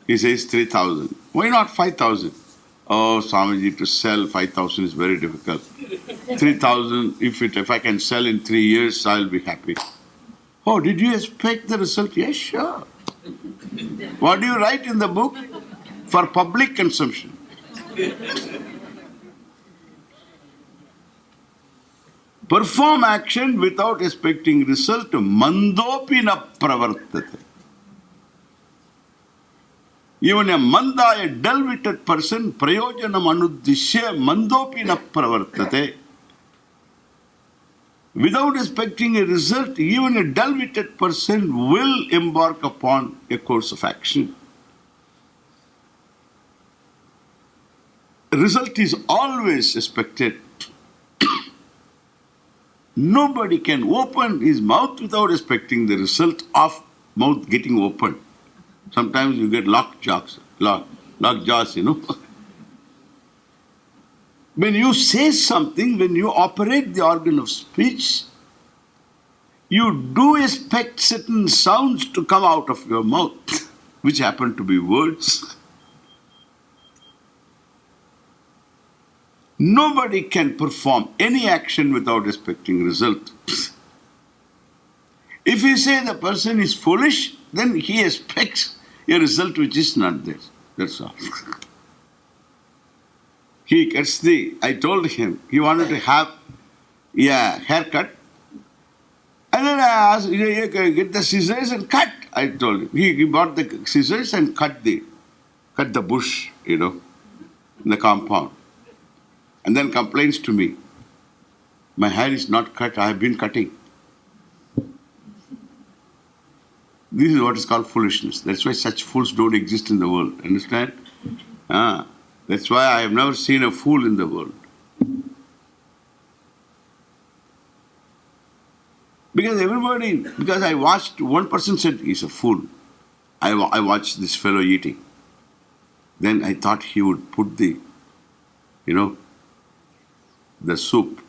He says 3,000. Why not 5,000? Oh, Swamiji, to sell 5,000 is very difficult. 3,000, if I can sell in 3 years, I'll be happy. Oh, did you expect the result? Yes, sure. What do you write in the book? For public consumption. Perform action without expecting result. Mandopi na pravartate. Even a manda, a dull-witted person, prayojanam anuddishya mandopi na pravartate. Without expecting a result, even a dull-witted person will embark upon a course of action. Result is always expected. Nobody can open his mouth without expecting the result of mouth getting opened. Sometimes you get locked jaws, you know. When you say something, when you operate the organ of speech, you do expect certain sounds to come out of your mouth, which happen to be words. Nobody can perform any action without expecting result. If you say the person is foolish, then he expects a result which is not there. That's all. He gets I told him, he wanted to have a haircut. And then I asked, get the scissors and cut. I told him. He bought the scissors and cut the bush, in the compound. And then complains to me, my hair is not cut, I have been cutting. This is what is called foolishness. That's why such fools don't exist in the world. Understand? That's why I have never seen a fool in the world. Because I watched, one person said he's a fool. I watched this fellow eating. Then I thought he would put the soup,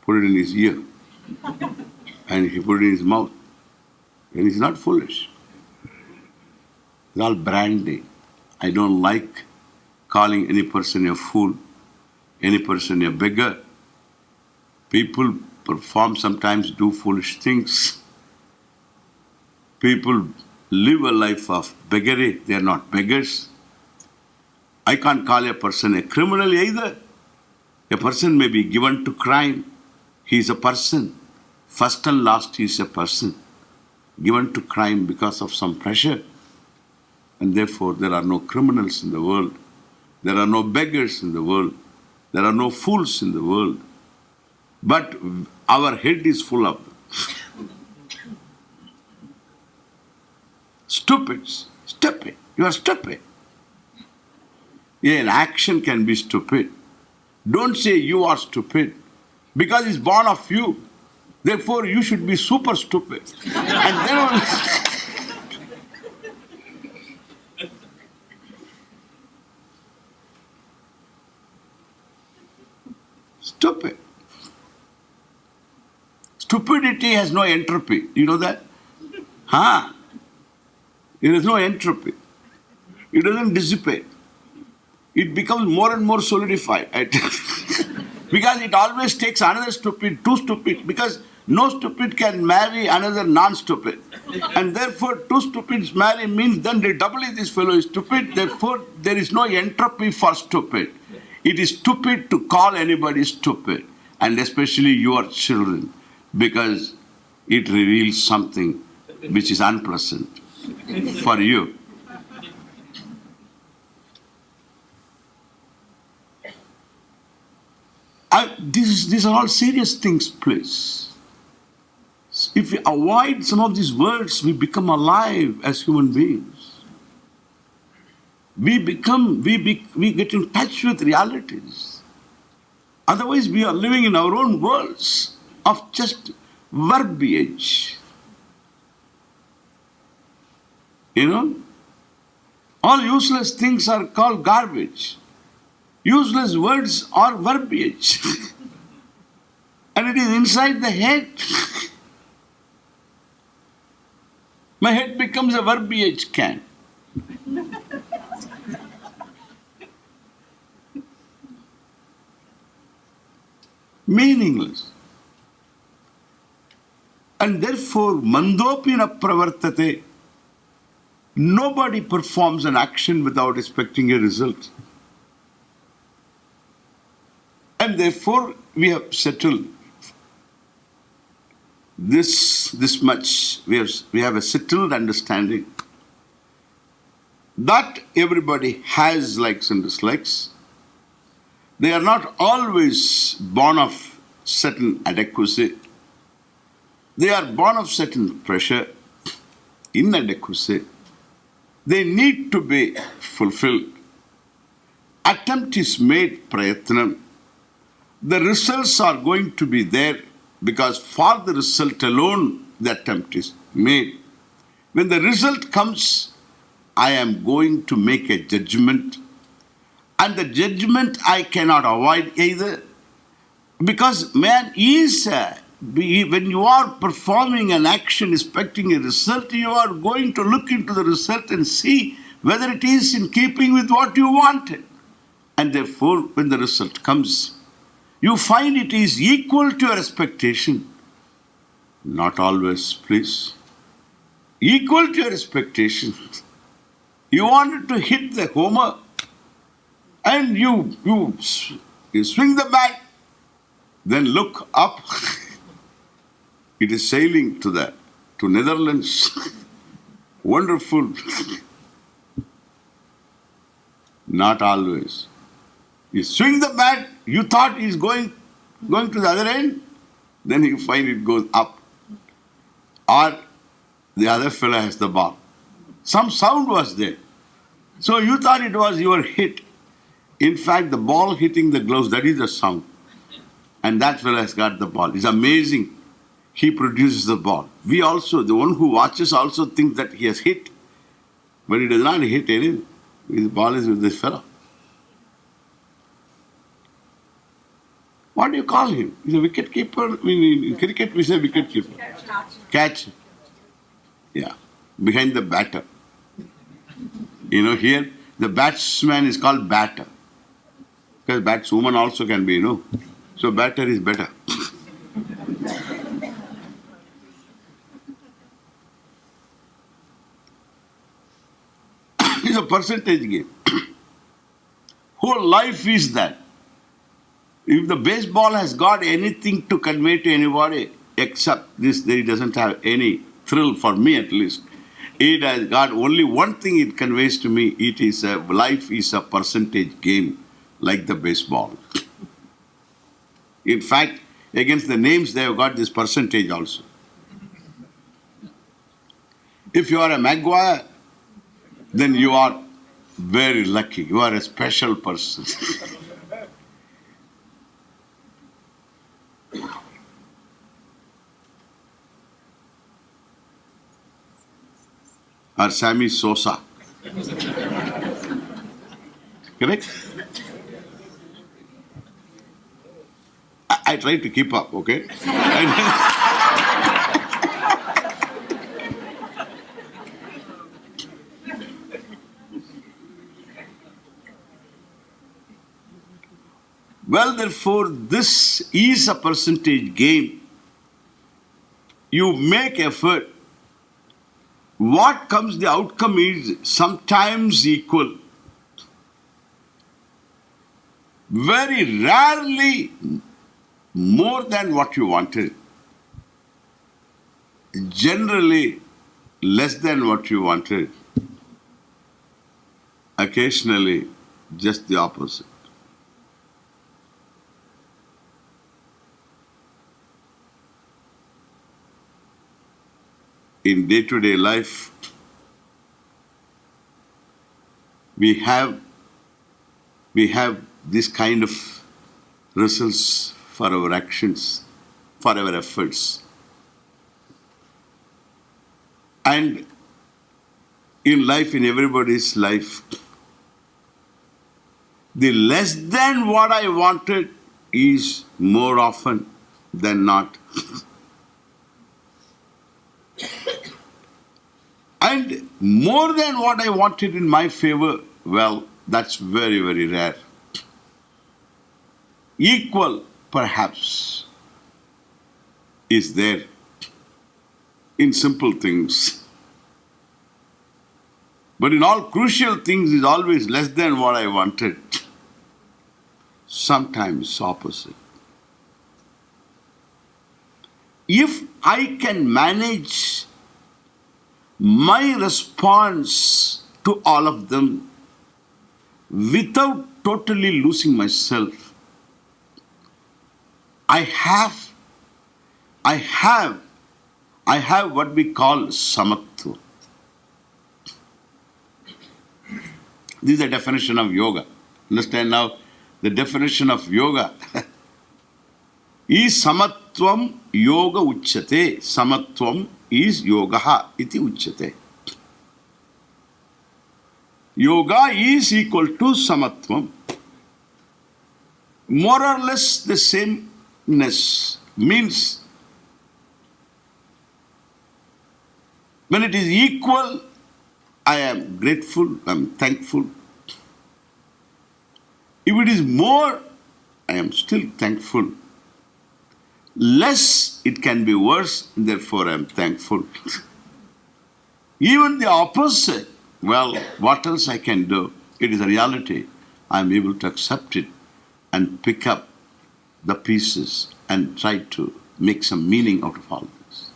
put it in his ear, and he put it in his mouth. And he's not foolish. It's all brandy. I don't like calling any person a fool, any person a beggar. People sometimes do foolish things. People live a life of beggary. They are not beggars. I can't call a person a criminal either. A person may be given to crime. He is a person. First and last, he is a person. Given to crime because of some pressure. And therefore, there are no criminals in the world. There are no beggars in the world. There are no fools in the world. But our head is full of them. Stupids. Stupid. You are stupid. Yeah, an action can be stupid. Don't say you are stupid. Because it's born of you. Therefore, you should be super stupid. And then only... Stupid. Stupidity has no entropy. You know that? There is no entropy. It doesn't dissipate. It becomes more and more solidified. Because it always takes another stupid, two stupid, because no stupid can marry another non-stupid. And therefore, two stupids marry means then doubly this fellow is stupid. Therefore, there is no entropy for stupid. It is stupid to call anybody stupid, and especially your children, because it reveals something which is unpleasant for you. These are all serious things, please. If we avoid some of these words, we become alive as human beings. We get in touch with realities. Otherwise, we are living in our own worlds of just verbiage. You know? All useless things are called garbage. Useless words are verbiage. And it is inside the head. My head becomes a verbiage can. Meaningless. And therefore, mandopi na pravartate. Nobody performs an action without expecting a result. And therefore, we have settled this much. We have a settled understanding that everybody has likes and dislikes. They are not always born of certain adequacy. They are born of certain pressure, inadequacy. They need to be fulfilled. Attempt is made, prayatnam. The results are going to be there because for the result alone the attempt is made. When the result comes, I am going to make a judgment. And the judgment I cannot avoid either. Because man is, when you are performing an action expecting a result, you are going to look into the result and see whether it is in keeping with what you wanted. And therefore, when the result comes, you find it is equal to your expectation. Not always, please. Equal to your expectation. You wanted to hit the homer, and you swing the bat, then look up. It is sailing to Netherlands. Wonderful. Not always. You swing the bat, you thought he's going to the other end, then you find it goes up. Or the other fellow has the ball. Some sound was there. So you thought it was your hit. In fact, the ball hitting the gloves, that is the sound. And that fellow has got the ball. It's amazing. He produces the ball. We also, the one who watches also thinks that he has hit. But he does not hit anything. His ball is with this fellow. What do you call him? He's a wicket keeper. In cricket we say wicket keeper. Catch. Yeah. Behind the batter. Here the batsman is called batter. Because batswoman also can be, So batter is better. It's a percentage game. Whole life is that. If the baseball has got anything to convey to anybody except this, it doesn't have any thrill for me at least. It has got only one thing it conveys to me. It is life is a percentage game, like the baseball. In fact, against the names they have got this percentage also. If you are a Maguire, then you are very lucky. You are a special person. Or Sammy Sosa. Correct? I try to keep up, okay? Well, therefore, this is a percentage game. You make effort. What comes, the outcome is sometimes equal. Very rarely more than what you wanted. Generally less than what you wanted. Occasionally just the opposite. In day-to-day life, we have this kind of results for our actions, for our efforts. And in life, in everybody's life, the less than what I wanted is more often than not. And more than what I wanted in my favor, well, that's very, very rare. Equal, perhaps, is there in simple things. But in all crucial things is always less than what I wanted. Sometimes opposite. If I can manage my response to all of them without totally losing myself, I have what we call samatva. This is the definition of yoga. Understand now, the definition of yoga is samatvam yoga uchyate. Samatvam is yogaha iti uchyate. Yoga is equal to samatvam. More or less the sameness means when it is equal, I am grateful, I am thankful. If it is more, I am still thankful. Less, it can be worse, therefore I am thankful. Even the opposite, well, what else I can do? It is a reality. I am able to accept it and pick up the pieces and try to make some meaning out of all this.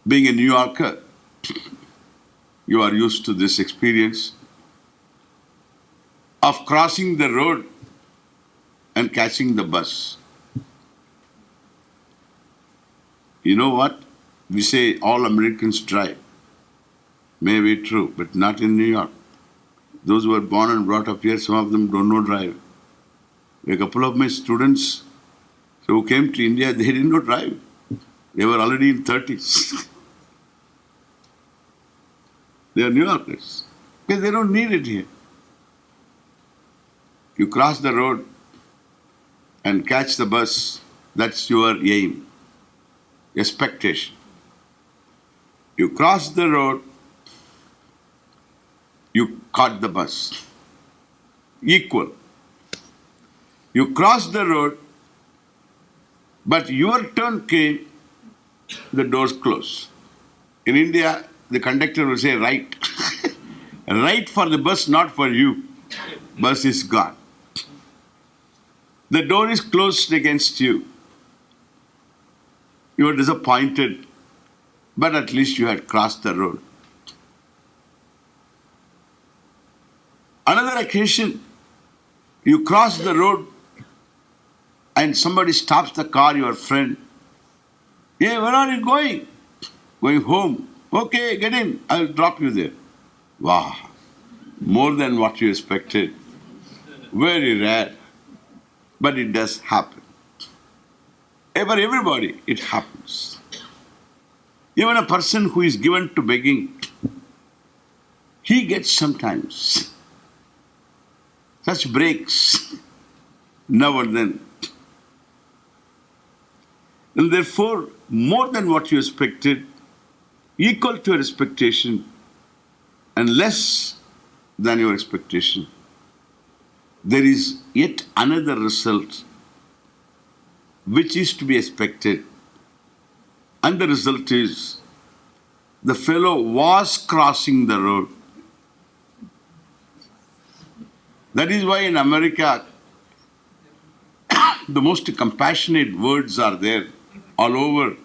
Being a New Yorker, you are used to this experience of crossing the road and catching the bus. You know what? We say all Americans drive. May be true, but not in New York. Those who were born and brought up here, some of them don't know drive. A couple of my students who came to India, they didn't know drive. They were already in 30s. They are New Yorkers. Because they don't need it here. You cross the road and catch the bus, that's your aim, expectation. You cross the road, you caught the bus. Equal. You crossed the road, but your turn came, the doors closed. In India, the conductor will say, right. Right for the bus, not for you. Bus is gone. The door is closed against you. You are disappointed, but at least you had crossed the road. Another occasion, you cross the road and somebody stops the car, your friend. Hey, where are you going? Going home. Okay, get in. I'll drop you there. Wow. More than what you expected. Very rare. But it does happen. For everybody, it happens. Even a person who is given to begging, he gets sometimes such breaks now and then. And therefore, more than what you expected, equal to your expectation, and less than your expectation, there is yet another result which is to be expected. And the result is the fellow was crossing the road. That is why in America, the most compassionate words are there all over,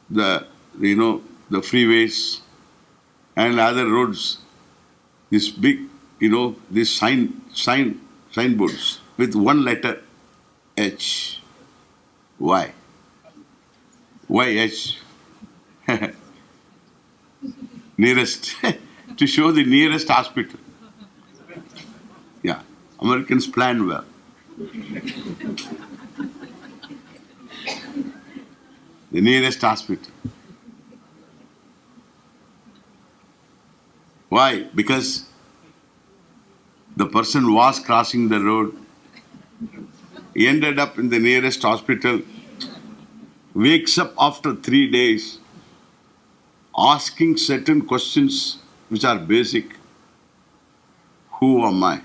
the the freeways and other roads. This big, this signboards with one letter H. Why? Why H? Nearest. To show the nearest hospital. Yeah. Americans plan well. The nearest hospital. Why? Because the person was crossing the road, he ended up in the nearest hospital, wakes up after 3 days, asking certain questions which are basic. Who am I?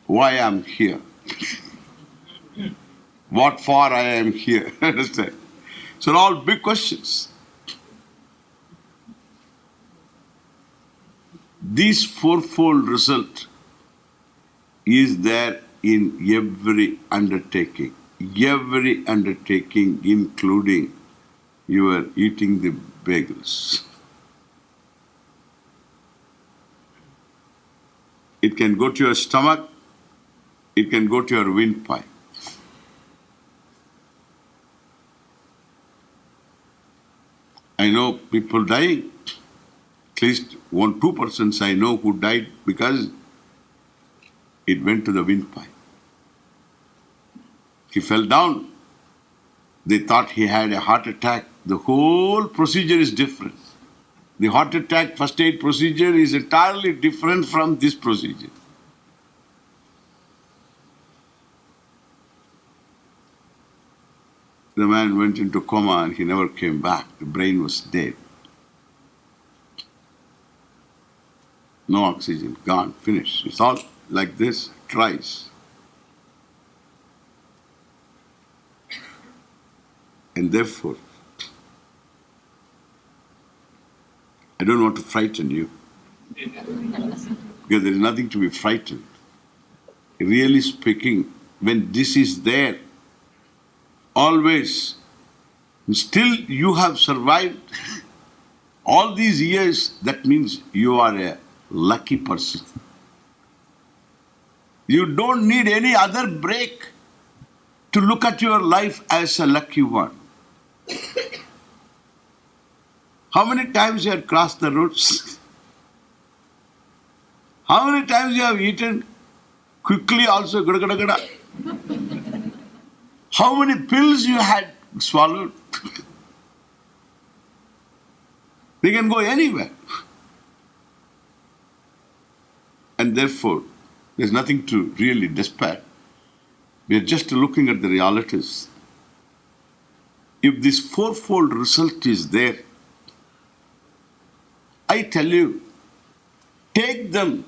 Why I am here? What for I am here? Understand? So all big questions. This fourfold result is there in every undertaking, including your eating the bagels. It can go to your stomach, it can go to your windpipe. I know people dying. At least 1-2 persons I know who died because it went to the windpipe. He fell down. They thought he had a heart attack. The whole procedure is different. The heart attack first aid procedure is entirely different from this procedure. The man went into coma and he never came back. The brain was dead. No oxygen, gone, finished. It's all like this, twice. And therefore, I don't want to frighten you. Because there is nothing to be frightened. Really speaking, when this is there, always, still you have survived all these years, that means you are a lucky person. You don't need any other break to look at your life as a lucky one. How many times you have crossed the roads? How many times you have eaten quickly also? How many pills you had swallowed? They can go anywhere. And therefore, there's nothing to really despair. We are just looking at the realities. If this fourfold result is there, I tell you, take them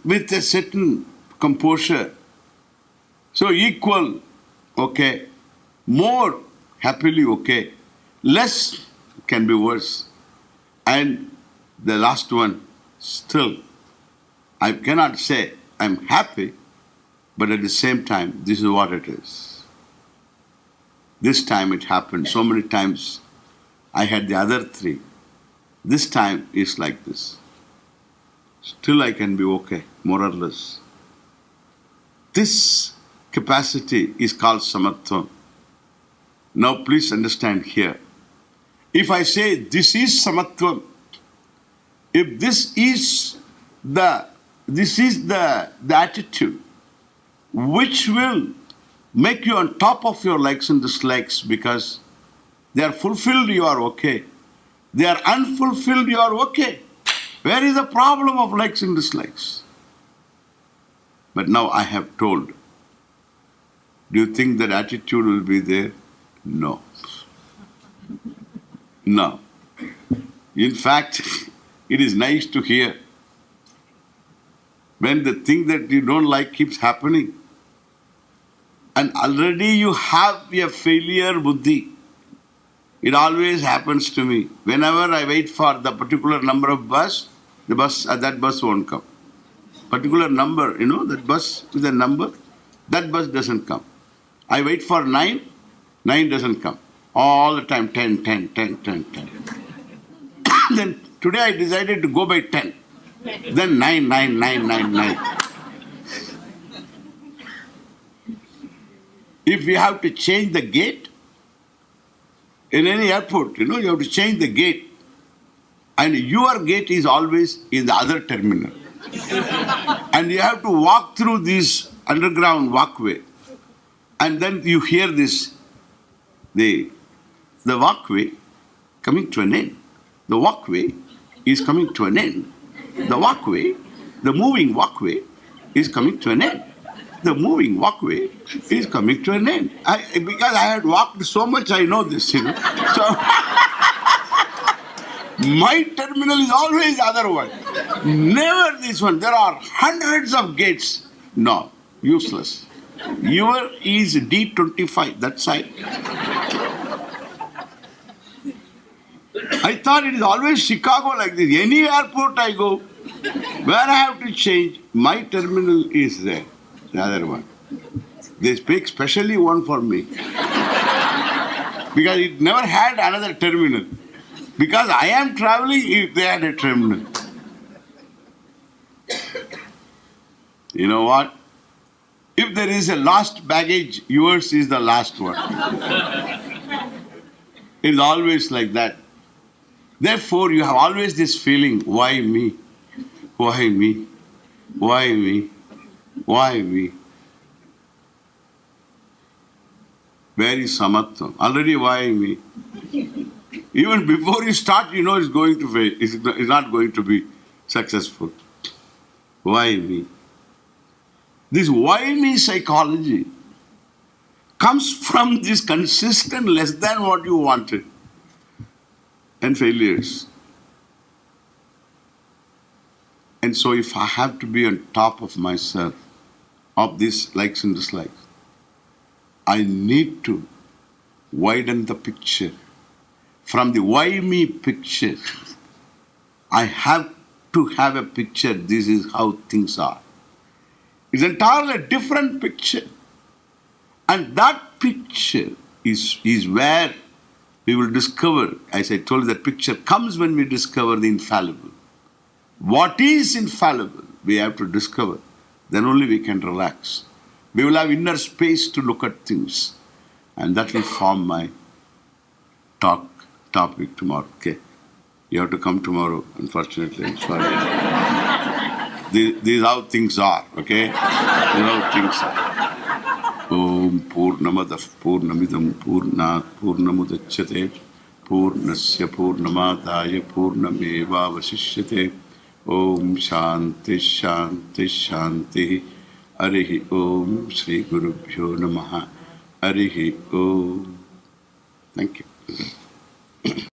with a certain composure. So equal, okay. More, happily, okay. Less can be worse. And the last one, still, I cannot say I'm happy, but at the same time, this is what it is. This time it happened. So many times I had the other three. This time is like this. Still I can be okay, more or less. This capacity is called samatvam. Now please understand here. If I say this is samatvam, if this is the attitude which will make you on top of your likes and dislikes because they are fulfilled, you are okay. They are unfulfilled, you are okay. Where is the problem of likes and dislikes? But now I have told. Do you think that attitude will be there? No. No. In fact, it is nice to hear. When the thing that you don't like keeps happening, and already you have a failure buddhi. It always happens to me. Whenever I wait for the particular number of bus, that bus won't come. Particular number, that bus with a number, that bus doesn't come. I wait for 9, 9 doesn't come. All the time 10, 10, 10, 10, 10. Then today I decided to go by 10. Then 9, 9, 9, 9, 9. If we have to change the gate, in any airport, you have to change the gate. And your gate is always in the other terminal. And you have to walk through this underground walkway. And then you hear this, the walkway coming to an end. The walkway is coming to an end. The walkway, the moving walkway is coming to an end. The moving walkway is coming to an end. Because I had walked so much, I know this, So my terminal is always the other one. Never this one. There are hundreds of gates. No, useless. Your is D25, that side. I thought it is always Chicago like this. Any airport I go, where I have to change, my terminal is there. The other one. They speak specially one for me. Because it never had another terminal. Because I am traveling, if they had a terminal. You know what? If there is a lost baggage, yours is the last one. It's always like that. Therefore, you have always this feeling, why me? Why me? Why me? Why me? Where is samatvam? Already why me? Even before you start, it's going to fail. It's not going to be successful. Why me? This why me psychology comes from this consistent less than what you wanted and failures. And so if I have to be on top of myself, of these likes and dislikes, I need to widen the picture. From the why me picture, I have to have a picture, this is how things are. It's entirely a different picture. And that picture is where we will discover, as I told you, that picture comes when we discover the infallible. What is infallible, we have to discover. Then only we can relax. We will have inner space to look at things. And that will form my topic tomorrow. Okay? You have to come tomorrow, unfortunately. I'm sorry. These are how things are, okay? These are how things are. Om Purnamadav Purnamidam Purnat Purnamudachyate Purnasya Purnamadaya Purnameva Vasishyate Om Shanti Shanti Shanti Arihi Om Sri Gurubhyo Namaha Arihi Om. Thank you.